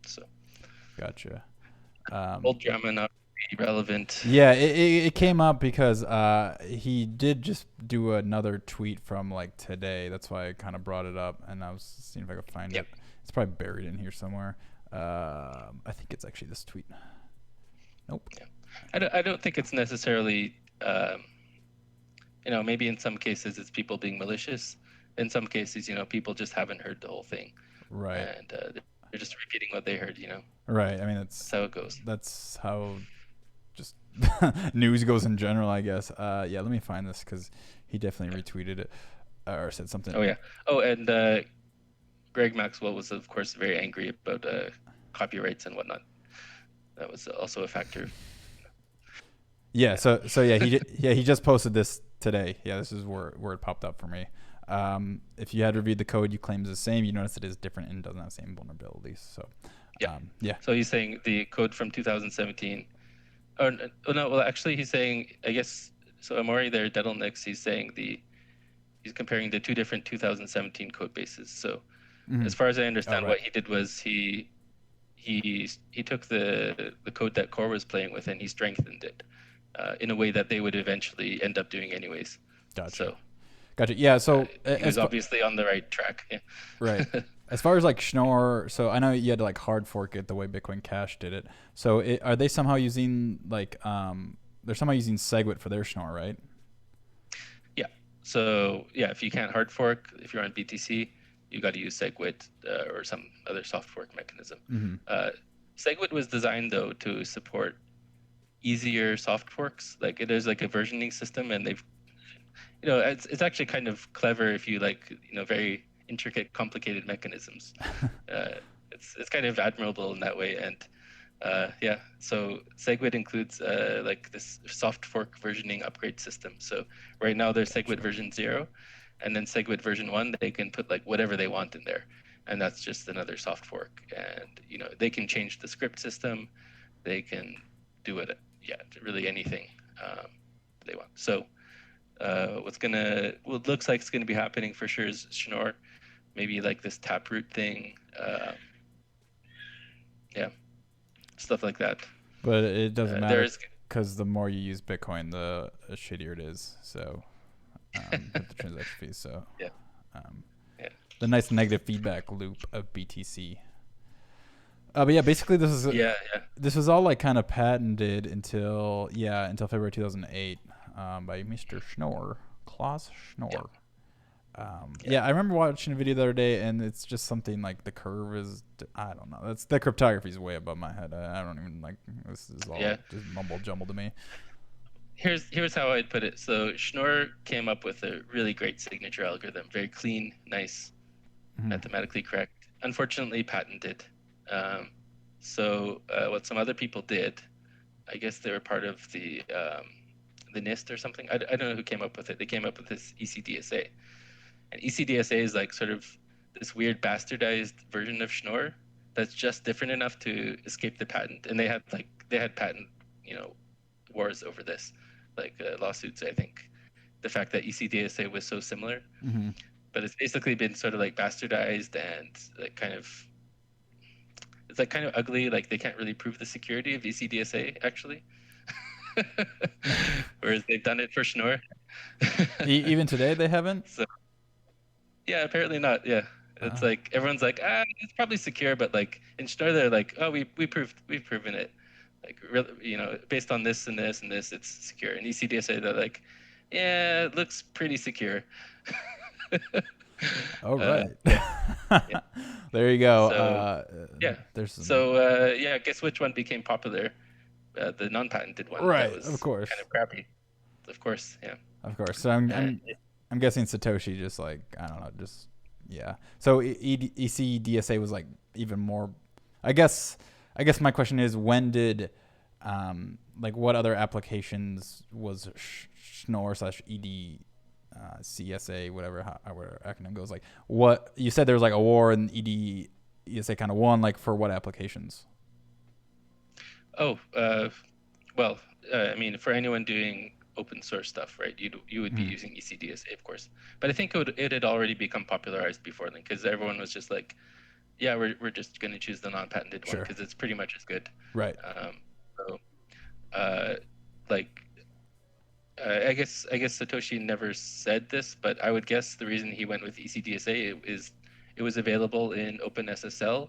So. Gotcha. Old drama, not really relevant. Yeah, it came up because he did just do another tweet from like today. That's why I kind of brought it up, and I was seeing if I could find it. It's probably buried in here somewhere. I think it's actually this tweet. Nope. Yeah. I don't think it's necessarily, maybe in some cases it's people being malicious. In some cases, people just haven't heard the whole thing. Right. And they're just repeating what they heard, Right. I mean, that's how it goes. That's how just news goes in general, I guess. Yeah, let me find this because he definitely retweeted it or said something. Oh, yeah. Oh, and Greg Maxwell was, of course, very angry about copyrights and whatnot. That was also a factor. Yeah. So yeah, he just posted this today. Yeah, this is where it popped up for me. If you had reviewed the code you claim is the same, you notice it is different and doesn't have the same vulnerabilities. So yeah. So he's saying the code from 2017. Oh no, well actually he's saying, I guess, so Amaury there, Dedelnix, he's saying he's comparing the two different 2017 code bases. So as far as I understand, what he did was he took the code that Core was playing with and he strengthened it in a way that they would eventually end up doing anyways. Gotcha. So. Gotcha. Yeah. So he was obviously on the right track. Yeah. Right. As far as like Schnoor, so I know you had to like hard fork it the way Bitcoin Cash did it. So are they somehow using like they're somehow using Segwayed for their Schnoor, right? Yeah. So yeah, if you can't hard fork, if you're on BTC, you got to use Segwayed or some other soft fork mechanism. Segwayed was designed though to support easier soft forks. Like there's like a versioning system, and they've it's actually kind of clever if you like very intricate, complicated mechanisms. It's kind of admirable in that way, and yeah. So Segwayed includes like this soft fork versioning upgrade system. So right now there's Segwayed version 0, and then Segwayed version 1. They can put like whatever they want in there, and that's just another soft fork. And they can change the script system. They can do it, really anything they want. So. What looks like it's gonna be happening for sure is Schnoor, maybe like this taproot thing, yeah, stuff like that. But it doesn't matter because the more you use Bitcoin, the shittier it is. So with the transaction fees. So yeah, the nice negative feedback loop of BTC. But yeah, basically this is this was all like kind of patented until February 2008. By Mr. Schnoor, Klaus Schnoor. Yeah. Yeah, I remember watching a video the other day, and it's just something like the curve is, I don't know. That's the cryptography is way above my head. I don't even like, this is all just mumble jumble to me. Here's how I'd put it. So Schnoor came up with a really great signature algorithm, very clean, nice, mathematically correct. Unfortunately, patented. So what some other people did, I guess they were part of the NIST or something. I don't know who came up with it. They came up with this ECDSA. And ECDSA is like sort of this weird bastardized version of Schnoor that's just different enough to escape the patent. And they had patent, wars over this, like lawsuits. I think the fact that ECDSA was so similar, but it's basically been sort of like bastardized and like kind of ugly. Like they can't really prove the security of ECDSA actually. Whereas they've done it for Schnoor. Even today they haven't. So, yeah, apparently not. Yeah, it's like everyone's like, it's probably secure, but like in Schnoor they're like, oh, we've proven it, like really, based on this and this and this, it's secure. And ECDSA they're like, yeah, it looks pretty secure. All right. There you go. So, guess which one became popular? The non-patented one. Right. That was of course. Kind of crappy. Of course. Yeah. Of course. So I'm guessing Satoshi just like, I don't know, just yeah. So ECDSA was like even more. I guess my question is, when did like what other applications was Schnoor / CSA, whatever our acronym goes, like what you said there was like a war and ECDSA kind of won, like for what applications? I mean, for anyone doing open source stuff, right? You would be using ECDSA, of course. But I think it had already become popularized before then, because everyone was just like, yeah, we're just going to choose the non-patented one because it's pretty much as good. Right. I guess Satoshi never said this, but I would guess the reason he went with ECDSA is it was available in OpenSSL,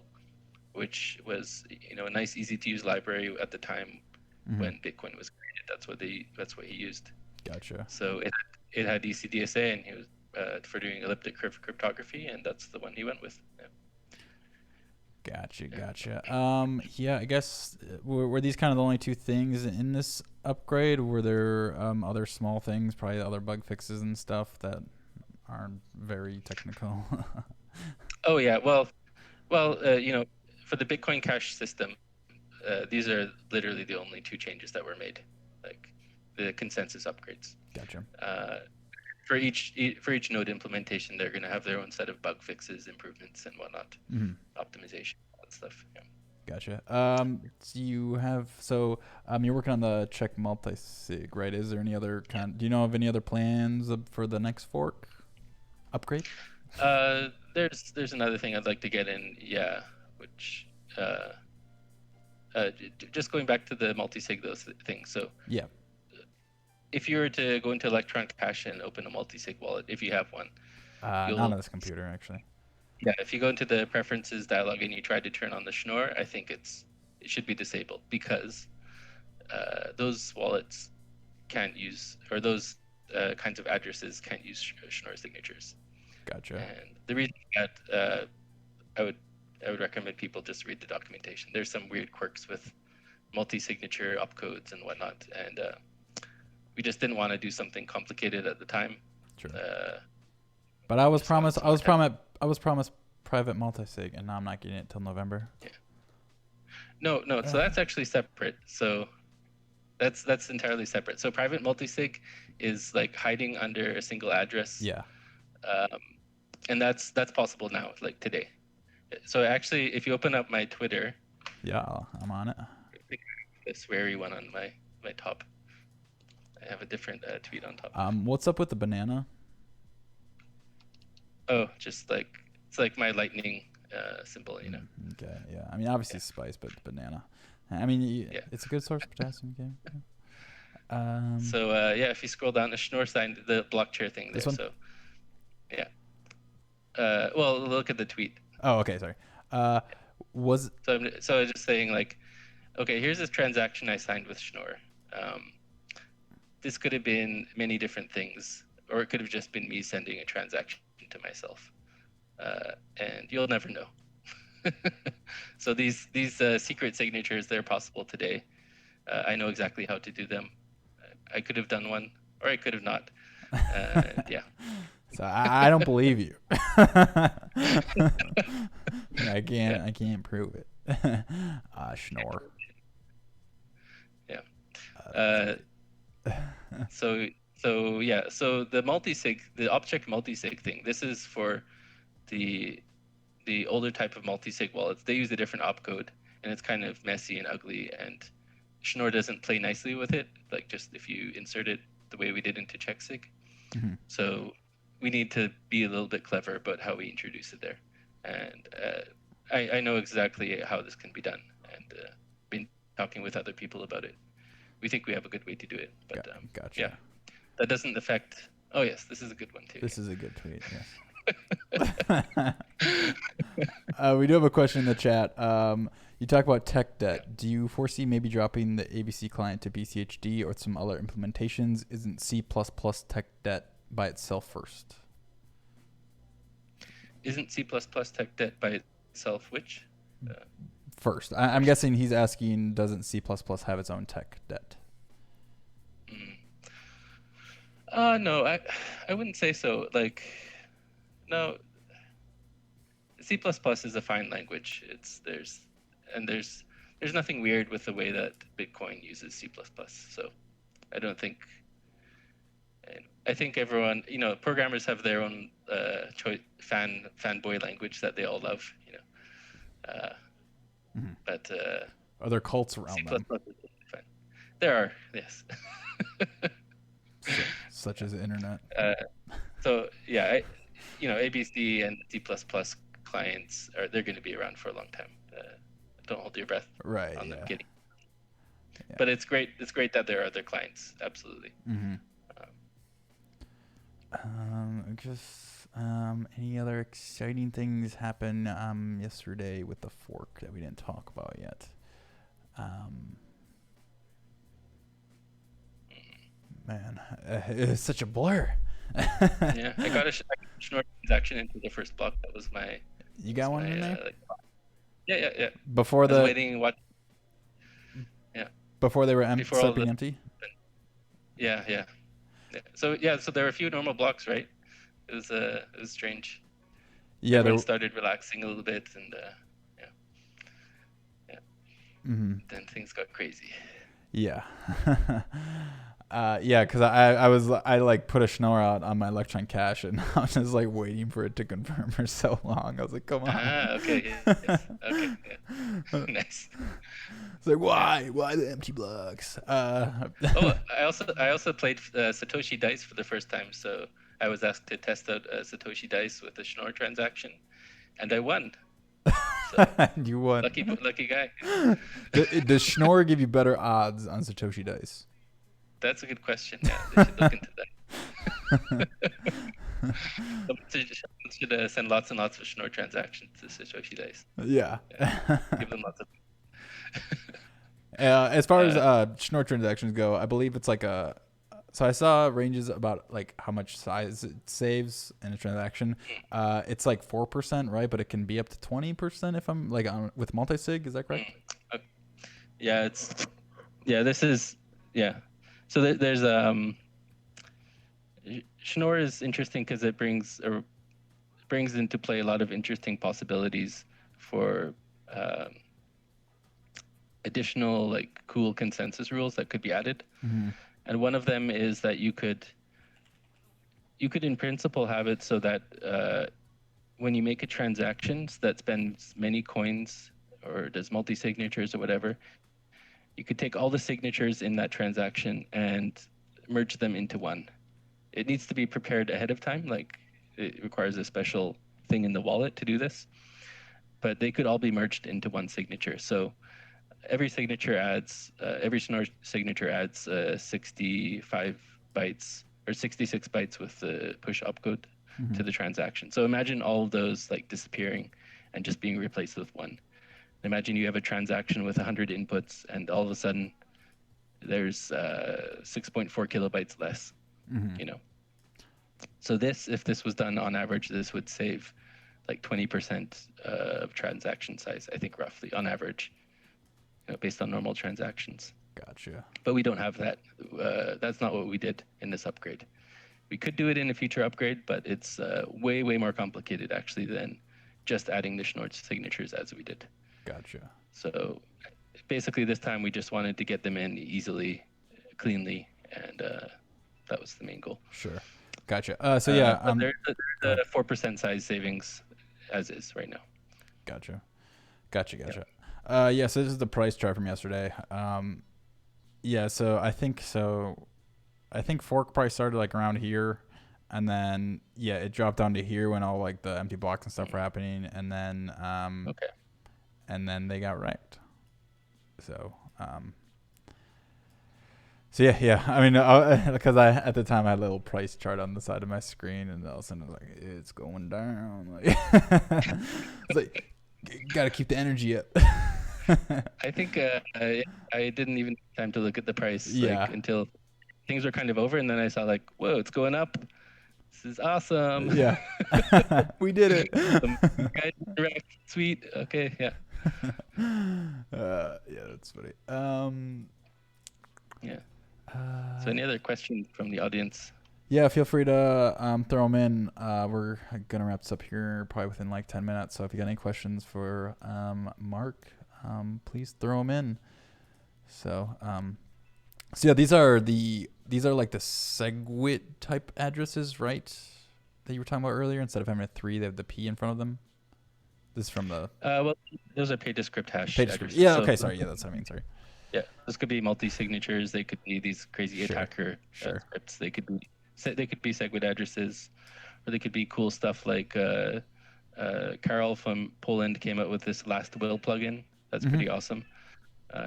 which was a nice, easy to use library at the time when Bitcoin was created. That's what he used. Gotcha. So it had ECDSA, and he was for doing elliptic curve cryptography, and that's the one he went with. Yeah. Gotcha. Yeah, I guess were these kind of the only two things in this upgrade? Were there other small things, probably other bug fixes and stuff that aren't very technical? Oh yeah, well, for the Bitcoin Cash system, these are literally the only two changes that were made, like the consensus upgrades. Gotcha. For each node implementation, they're going to have their own set of bug fixes, improvements, and whatnot, optimization, all that stuff. Yeah. Gotcha. You're working on the check multisig, right? Is there any other do you know of any other plans for the next fork upgrade? There's another thing I'd like to get in, which just going back to the multisig thing. So yeah. If you were to go into Electron Cash and open a multisig wallet, if you have one, not on this computer actually. Yeah, if you go into the preferences dialog and you try to turn on the Schnoor, I think it should be disabled, because those wallets can't use, or those kinds of addresses can't use Schnoor signatures. Gotcha. And the reason that I would recommend people just read the documentation. There's some weird quirks with multi-signature opcodes and whatnot, and we just didn't want to do something complicated at the time. Sure. But I was promised private multisig, and now I'm not getting it till November. Yeah. No. So that's actually separate. So that's entirely separate. So private multisig is like hiding under a single address. Yeah. And that's possible now, like today. So actually, if you open up my Twitter. Yeah, I'm on it. The sweary one on my top. I have a different tweet on top. What's up with the banana? Oh, just like it's like my lightning symbol, Okay, yeah. I mean, obviously spice, but banana. I mean, it's a good source of potassium. Okay. So if you scroll down, the Schnoor signed the block chair thing there. This one? So yeah. Well, look at the tweet. Oh, okay. Sorry. So I'm just saying, like, okay, here's this transaction I signed with Schnoor. This could have been many different things, or it could have just been me sending a transaction to myself, and you'll never know. So these secret signatures, they're possible today. I know exactly how to do them. I could have done one, or I could have not. Yeah. So I don't believe you. I can't prove it. Schnoor. Yeah. So the multisig, the object multisig thing. This is for the older type of multisig wallets. They use a different opcode, and it's kind of messy and ugly. And Schnoor doesn't play nicely with it. Like just if you insert it the way we did into CheckSig. Mm-hmm. So we need to be a little bit clever about how we introduce it there. And I know exactly how this can be done, and been talking with other people about it. We think we have a good way to do it, but gotcha. Yeah, that doesn't affect. Oh yes, this is a good one too. This is a good tweet. Yes. We do have a question in the chat. You talk about tech debt. Do you foresee maybe dropping the ABC client to BCHD or some other implementations? Isn't C++ tech debt by itself first? Isn't C++ tech debt by itself which? First. I'm guessing he's asking, doesn't C++ have its own tech debt? No, I wouldn't say so. Like, no, C++ is a fine language. There's nothing weird with the way that Bitcoin uses C++. So I don't think. I think everyone, programmers have their own fanboy language that they all love, Mm-hmm. But are there cults around C++ them? is fine. There are, yes. Such as the internet. So yeah, ABC and C++ clients they're going to be around for a long time. Don't hold your breath on them getting. Yeah. But it's great. It's great that there are other clients. Absolutely. Mm-hmm. Any other exciting things happen yesterday with the fork that we didn't talk about yet? Man, it's such a blur. Yeah, I got a Schnoor transaction into the first block. That was my. You got one in there? Yeah. Before I was waiting and watch. Yeah. Before they were being empty. Yeah. So there were a few normal blocks, right? It was strange. Yeah, everyone started relaxing a little bit, and Mm-hmm. Then things got crazy. Yeah. Because I like put a Schnoor out on my Electron Cash, and I was just like waiting for it to confirm for so long. I was like, come on. Okay. Yes. Okay. Yeah. Nice. It's like, why the empty blocks? I also played Satoshi Dice for the first time, so I was asked to test out Satoshi Dice with a Schnoor transaction, and I won. So, you won. Lucky guy. Does Schnoor give you better odds on Satoshi Dice? That's a good question. Yeah, they should look into that. Someone should send lots and lots of Schnoor transactions to Satoshi Dice. Yeah. Give them lots of. As far as Schnoor transactions go, I believe it's like so I saw ranges about like how much size it saves in a transaction. It's like 4%, right? But it can be up to 20% if I'm like with multisig. Is that correct? Yeah, this is. So there's Schnoor is interesting because it brings into play a lot of interesting possibilities for additional like cool consensus rules that could be added. Mm-hmm. And one of them is that you could in principle have it so that when you make a transaction that spends many coins or does multi-signatures or whatever, you could take all the signatures in that transaction and merge them into one. It needs to be prepared ahead of time, like it requires a special thing in the wallet to do this, but they could all be merged into one signature. So every signature adds, every Schnoor signature adds 65 bytes or 66 bytes with the push opcode to the transaction. So imagine all of those like disappearing and just being replaced with one. Imagine you have a transaction with 100 inputs, and all of a sudden, there's 6.4 kilobytes less. So if this was done on average, this would save like 20% of transaction size, I think, roughly on average, based on normal transactions. Gotcha. But we don't have that. That's not what we did in this upgrade. We could do it in a future upgrade, but it's way more complicated actually than just adding the Schnoor signatures as we did. Gotcha. So basically this time we just wanted to get them in easily, cleanly, and that was the main goal. Sure. Gotcha. So yeah, there's a 4% size savings as is right now. Gotcha. Yeah, so this is the price chart from yesterday. Yeah, so I think fork price started like around here, and then yeah, it dropped down to here when all like the empty blocks and stuff were happening, and then and then they got wrecked. So so yeah. I mean, because I at the time I had a little price chart on the side of my screen, and all of a sudden I was like, it's going down. Like, it's like, gotta keep the energy up. I think I didn't even have time to look at the price until things were kind of over, and then I saw like, whoa, it's going up. This is awesome. Yeah. We did it. Guys, direct, sweet. Okay, yeah. Yeah, that's funny. Yeah. So any other questions from the audience? Yeah, feel free to throw them in. We're gonna wrap this up here probably within like 10 minutes. So if you got any questions for Mark, please throw them in. So so yeah, these are like the Segwayed type addresses, right? That you were talking about earlier. Instead of having a 3, they have the P in front of them. This is from the well, those are pay descript hash. Yeah. Okay. Sorry. Yeah, that's what I mean. Sorry. Yeah, this could be multi-signatures. They could be these crazy attacker scripts. They could be Segwayed addresses, or they could be cool stuff like Carol from Poland came out with this last will plugin. That's pretty awesome.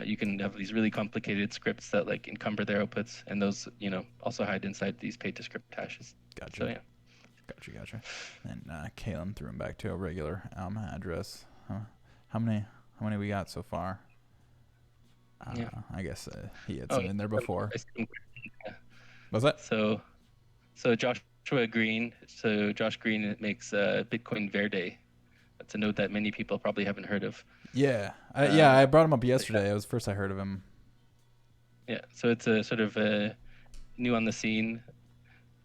You can have these really complicated scripts that like encumber their outputs, and those also hide inside these pay descript hashes. Gotcha. So yeah. Gotcha. And Collin threw him back to a regular address. How many we got so far? I guess he had some in there before. Was that? So Joshua Green. So Josh Green makes Bitcoin Verde. That's a node that many people probably haven't heard of. Yeah. I brought him up yesterday. It was the first I heard of him. Yeah. So it's a sort of new on the scene.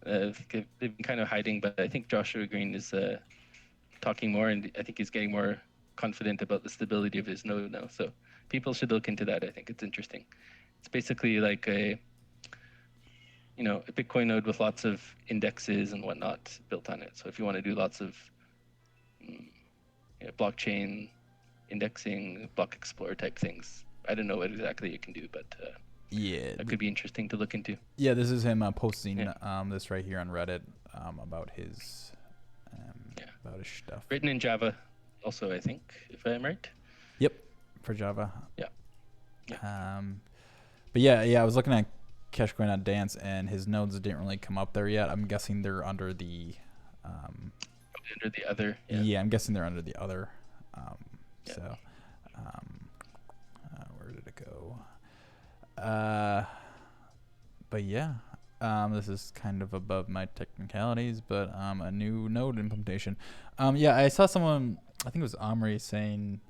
They've been kind of hiding, but I think Joshua Green is talking more, and I think he's getting more confident about the stability of his node now. So people should look into that. I think it's interesting. It's basically like a Bitcoin node with lots of indexes and whatnot built on it. So if you want to do lots of blockchain indexing, block explorer type things, I don't know what exactly you can do, but yeah, that could be interesting to look into. Yeah, this is him posting this right here on Reddit about his stuff. Written in Java, also, I think, if I'm right. Yep, for Java. Yeah. But yeah, I was looking at Cashcoin.dance, and his nodes didn't really come up there yet. I'm guessing they're under the under the other. Yeah, I'm guessing they're under the other. So, where did it go? But yeah, this is kind of above my technicalities, but a new node implementation. Yeah, I saw someone, I think it was Omri, saying,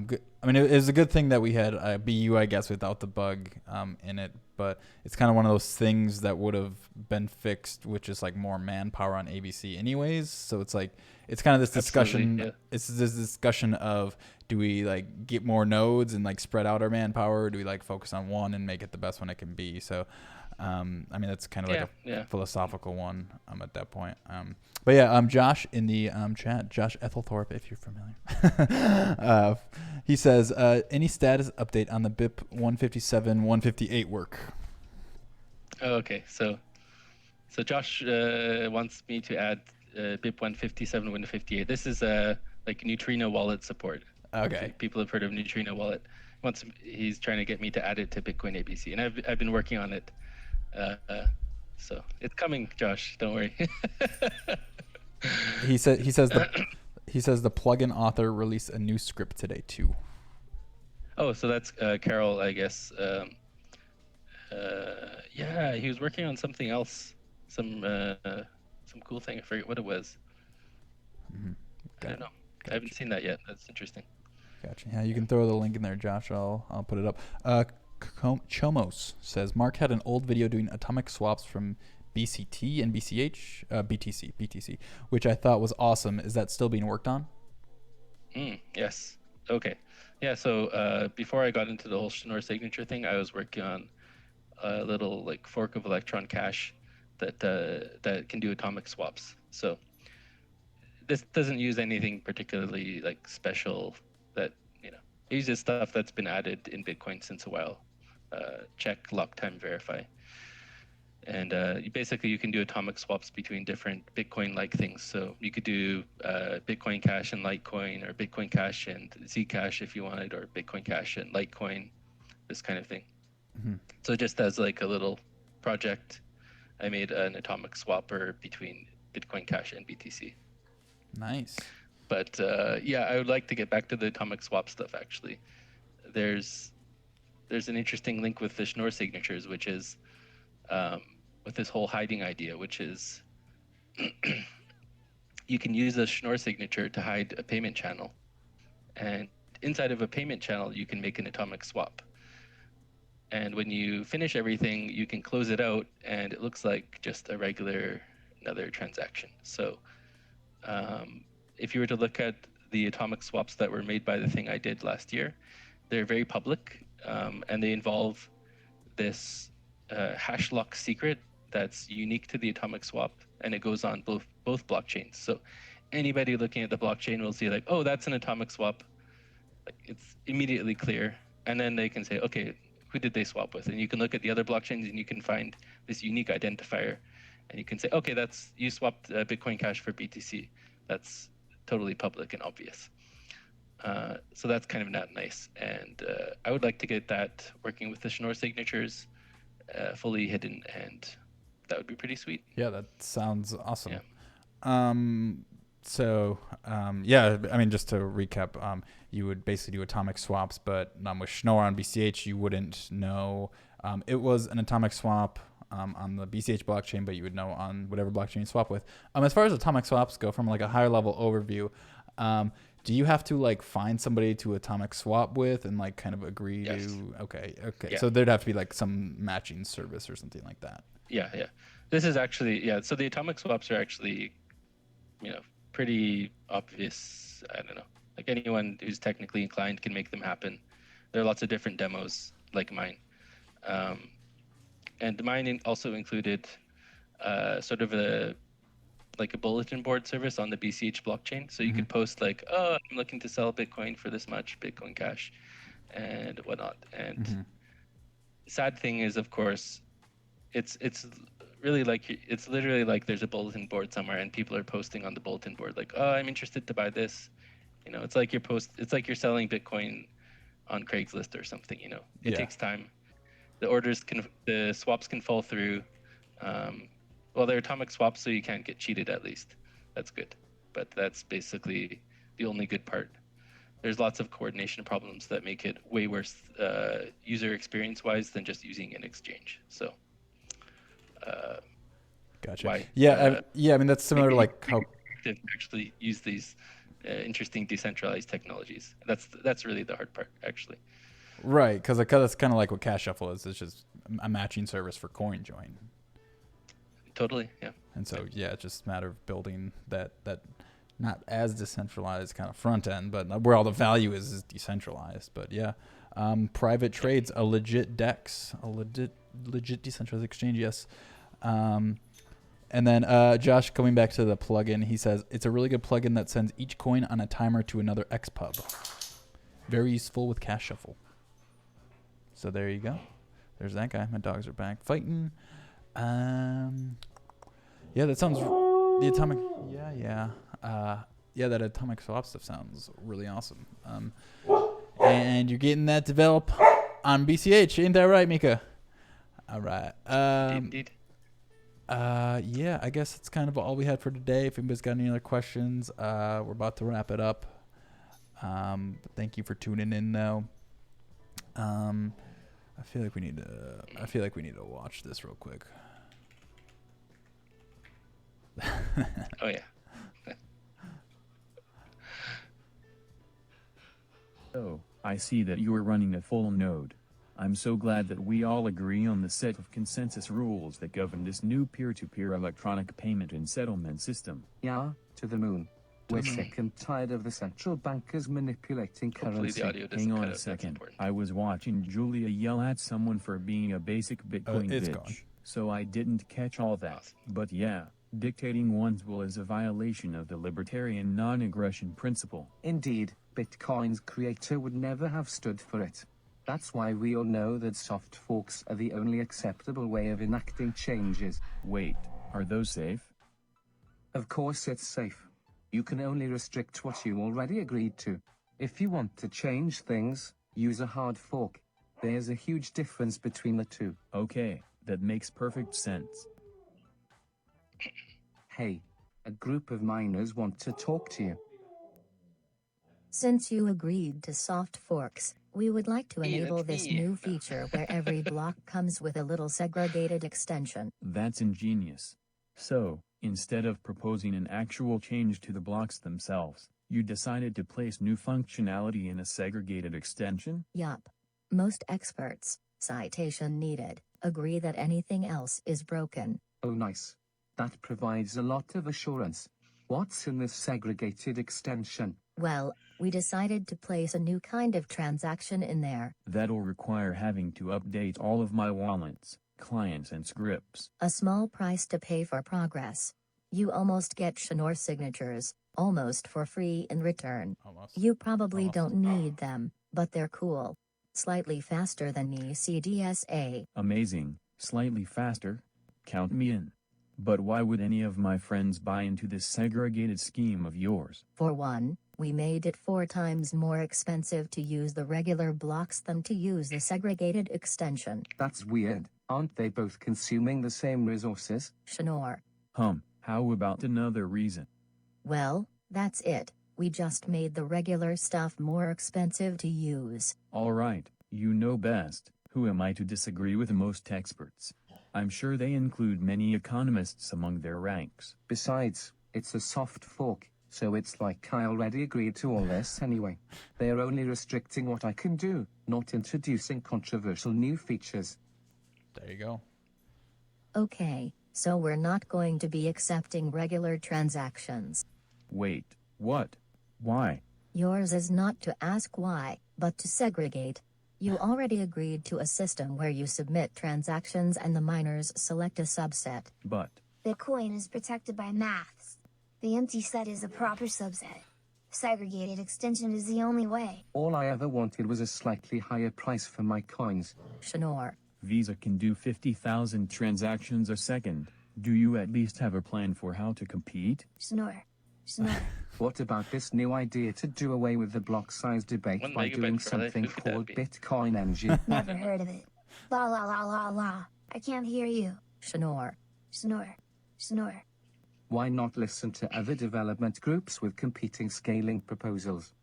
good. I mean, it was a good thing that we had a BU, I guess, without the bug in it, but it's kind of one of those things that would have been fixed with just like more manpower on ABC anyways. So it's like, it's kind of this discussion. Yeah. It's this discussion of, do we like get more nodes and like spread out our manpower? Or do we like focus on one and make it the best one it can be? So, I mean, that's kind of like a philosophical one at that point. But yeah, Josh in the chat, Josh Ethelthorpe, if you're familiar, he says, any status update on the BIP 157, 158 work? Oh, okay. So Josh wants me to add BIP 157, 158. This is like neutrino wallet support. Okay. People have heard of neutrino wallet. He's trying to get me to add it to Bitcoin ABC, and I've been working on it. So it's coming, Josh. Don't worry. He says the plugin author released a new script today too. Oh, so that's Carol, I guess. Yeah, he was working on something else. some cool thing. I forget what it was. I don't know. I haven't seen that yet. That's interesting. Gotcha. Yeah, you can throw the link in there, Josh. I'll put it up. Chomos says Mark had an old video doing atomic swaps from BCT and BCH, BTC, which I thought was awesome. Is that still being worked on? Yes. Okay. Yeah. So before I got into the whole Schnoor signature thing, I was working on a little like fork of Electron Cash that can do atomic swaps. So this doesn't use anything particularly like special. That it uses stuff that's been added in Bitcoin since a while. Check, lock time, verify. And you can do atomic swaps between different Bitcoin-like things. So you could do Bitcoin Cash and Litecoin, or Bitcoin Cash and Zcash if you wanted, or Bitcoin Cash and Litecoin, this kind of thing. So just as like a little project, I made an atomic swapper between Bitcoin Cash and BTC. Nice. But I would like to get back to the atomic swap stuff. Actually, there's an interesting link with the Noir Signatures, which is with this whole hiding idea, which is you can use a Schnoor signature to hide a payment channel, and inside of a payment channel you can make an atomic swap. And when you finish everything, you can close it out, and it looks like just another transaction. So if you were to look at the atomic swaps that were made by the thing I did last year, they're very public, and they involve this hash lock secret that's unique to the atomic swap, and it goes on both blockchains. So anybody looking at the blockchain will see like, oh, that's an atomic swap. Like, it's immediately clear, and then they can say, okay, who did they swap with? And you can look at the other blockchains and you can find this unique identifier, and you can say, okay, you swapped Bitcoin Cash for BTC. That's totally public and obvious. So that's kind of not nice, and I would like to get that working with the Schnoor signatures fully hidden, and that would be pretty sweet. Yeah, that sounds awesome. Yeah. I mean, just to recap, you would basically do atomic swaps, but with Schnoor on BCH, you wouldn't know it was an atomic swap on the BCH blockchain, but you would know on whatever blockchain you swap with. As far as atomic swaps go, from like a higher level overview, do you have to like find somebody to atomic swap with and like kind of agree to? Okay. Yeah. So there'd have to be like some matching service or something like that. Yeah. This is actually So the atomic swaps are actually, pretty obvious. I don't know. Like anyone who's technically inclined can make them happen. There are lots of different demos like mine, and mine also included sort of a bulletin board service on the BCH blockchain. So you could post like, oh, I'm looking to sell Bitcoin for this much, Bitcoin Cash, and whatnot. And sad thing is, of course, it's really it's literally like there's a bulletin board somewhere and people are posting on the bulletin board like, oh, I'm interested to buy this. It's like you're selling Bitcoin on Craigslist or something. It takes time. The swaps can fall through. Well, they're atomic swaps, so you can't get cheated at least. That's good. But that's basically the only good part. There's lots of coordination problems that make it way worse user experience-wise than just using an exchange. So, gotcha. Why? I mean, that's similar to like how to actually use these interesting decentralized technologies. That's really the hard part, actually. Right, because that's kind of like what Cash Shuffle is. It's just a matching service for CoinJoin. Totally, yeah. And so, it's just a matter of building that not as decentralized kind of front end, but where all the value is decentralized. But private trades, a legit DEX, a legit decentralized exchange, yes. And then Josh, coming back to the plugin, he says, it's a really good plugin that sends each coin on a timer to another XPub. Very useful with Cash Shuffle. So there you go. There's that guy. My dogs are back fighting. That sounds the atomic. That atomic swap stuff sounds really awesome. And you're getting that develop on BCH, ain't that right, Mika? All right. Indeed. I guess that's kind of all we had for today. If anybody's got any other questions, we're about to wrap it up. But thank you for tuning in, though. I feel like we need to watch this real quick. Oh yeah. Oh, I see that you are running a full node. I'm so glad that we all agree on the set of consensus rules that govern this new peer-to-peer electronic payment and settlement system. Yeah, to the moon. We're sick and tired of the central bankers manipulating Hopefully the currency. audio doesn't Hang cut on out. a That's second. important. I was watching Julia yell at someone for being a basic Bitcoin it's bitch, gone. so I didn't catch all that. Awesome. But yeah, dictating one's will is a violation of the libertarian non-aggression principle. Indeed, Bitcoin's creator would never have stood for it. That's why we all know that soft forks are the only acceptable way of enacting changes. Wait, are those safe? Of course it's safe. You can only restrict what you already agreed to. If you want to change things, use a hard fork. There's a huge difference between the two. Okay, that makes perfect sense. Hey, a group of miners want to talk to you. Since you agreed to soft forks, we would like to Yeah, enable that's this me. new feature where every block comes with a little segregated extension. That's ingenious. So, instead of proposing an actual change to the blocks themselves, you decided to place new functionality in a segregated extension? Yup. Most experts, citation needed, agree that anything else is broken. Oh nice. That provides a lot of assurance. What's in this segregated extension? Well, we decided to place a new kind of transaction in there. That'll require having to update all of my wallets, clients and scripts. A small price to pay for progress. You almost get Noir Signatures, almost for free in return. Almost. You probably Almost. don't need them, but they're cool. Slightly faster than ECDSA. Amazing, slightly faster. Count me in. But why would any of my friends buy into this segregated scheme of yours? For one, we made it 4 times more expensive to use the regular blocks than to use the segregated extension. That's weird. Aren't they both consuming the same resources? Schnoor. How about another reason? Well, that's it. We just made the regular stuff more expensive to use. Alright, you know best. Who am I to disagree with most experts? I'm sure they include many economists among their ranks. Besides, it's a soft fork, so it's like I already agreed to all this anyway. They're only restricting what I can do, not introducing controversial new features. There you go. Okay, so we're not going to be accepting regular transactions. Wait, what? Why? Yours is not to ask why, but to segregate. You already agreed to a system where you submit transactions and the miners select a subset. But, Bitcoin is protected by maths. The empty set is a proper subset. Segregated extension is the only way. All I ever wanted was a slightly higher price for my coins. Schnoor. Visa can do 50,000 transactions a second. Do you at least have a plan for how to compete? Schnoor. Schnoor. What about this new idea to do away with the block size debate 1 by megabyte doing per life, something who could that called be? Bitcoin Engie? Never heard of it. La la la la la. I can't hear you. Schnoor. Schnoor. Schnoor. Why not listen to other development groups with competing scaling proposals?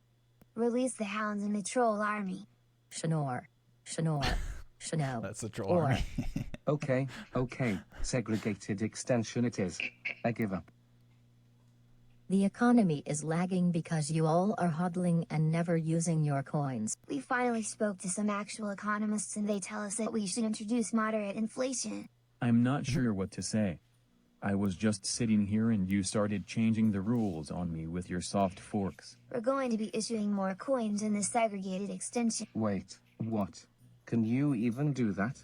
Release the hounds and the troll army. Schnoor. Schnoor. Schno. That's the troll Or. army. Okay, segregated extension it is. I give up. The economy is lagging because you all are hodling and never using your coins. We finally spoke to some actual economists and they tell us that we should introduce moderate inflation. I'm not sure what to say. I was just sitting here and you started changing the rules on me with your soft forks. We're going to be issuing more coins in the segregated extension. Wait, what? Can you even do that?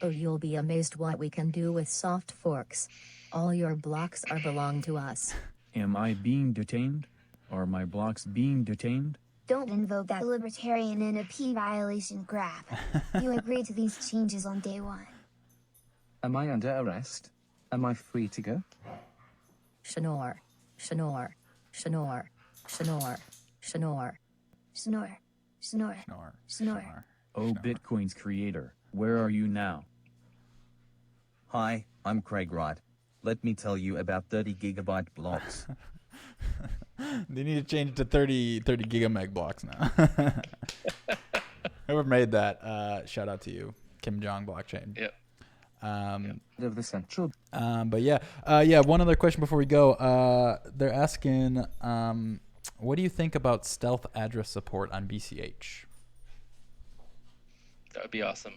Oh, you'll be amazed what we can do with soft forks. All your blocks are belong to us. Am I being detained? Are my blocks being detained? Don't invoke that libertarian NP violation crap. You agreed to these changes on day 1. Am I under arrest? Am I free to go? Schnoor. Schnoor. Schnoor. Schnoor. Schnoor. Schnoor. Schnoor. Schnoor. Schnoor. Oh, Bitcoin's creator, where are you now? Hi, I'm Craig Wright. Let me tell you about 30 gigabyte blocks. They need to change it to 30 gigameg blocks now. Whoever made that, shout out to you, Kim Jong blockchain. Yep. Of the central. But yeah, one other question before we go. They're asking, what do you think about stealth address support on BCH? That would be awesome.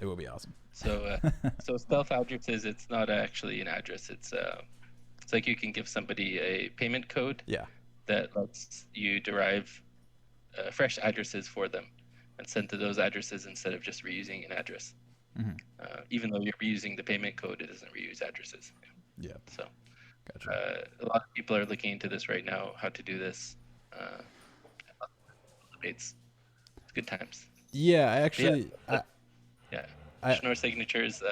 It would be awesome. So, so stealth addresses, it's not actually an address. It's like you can give somebody a payment code that lets you derive fresh addresses for them and send to those addresses instead of just reusing an address. Even though you're reusing the payment code, it doesn't reuse addresses. Yeah. So, gotcha. A lot of people are looking into this right now, how to do this. Debates. It's good times. Yeah, actually. Schnoor Signatures,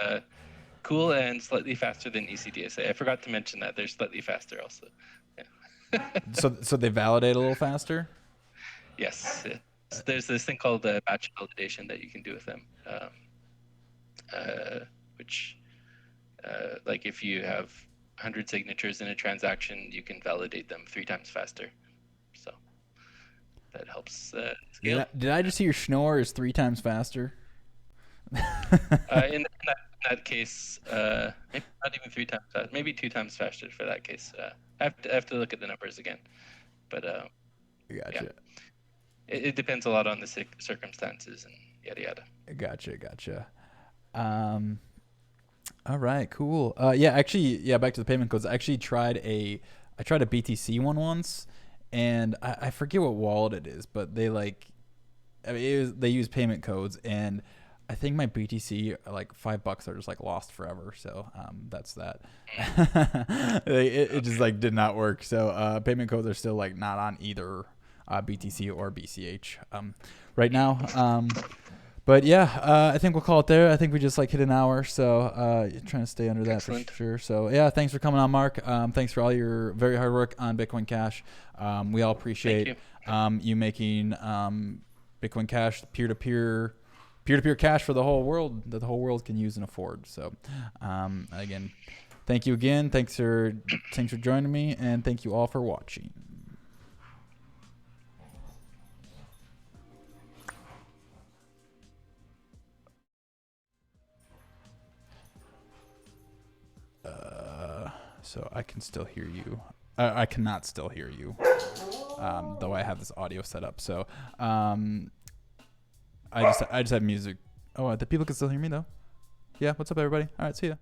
cool and slightly faster than ECDSA. I forgot to mention that they're slightly faster also. Yeah. so they validate a little faster? Yes. There's this thing called batch validation that you can do with them, which, like if you have 100 signatures in a transaction, you can validate them 3 times faster. So that helps scale. Did I just hear Schnoor is 3 times faster? In that case, maybe not even 3 times faster, maybe 2 times faster for that case. I have to look at the numbers again, but gotcha. Yeah. It depends a lot on the circumstances and yada yada. Gotcha. All right, cool. Actually, back to the payment codes. I actually tried a BTC one once, and I forget what wallet it is, but they they use payment codes, and I think my BTC like $5 are just like lost forever. So that's that. It just like did not work. So payment codes are still like not on either BTC or BCH right now. But yeah, I think we'll call it there. I think we just like hit an hour, so trying to stay under that for sure. So yeah, thanks for coming on, Mark. Thanks for all your very hard work on Bitcoin Cash. We all appreciate you making Bitcoin Cash peer-to-peer cash for the whole world that the whole world can use and afford. So again, thank you again. Thanks for joining me, and thank you all for watching. So I can still hear you. I cannot still hear you, though I have this audio set up. So I just have music. Oh, the people can still hear me though. Yeah, what's up, everybody? All right, see ya.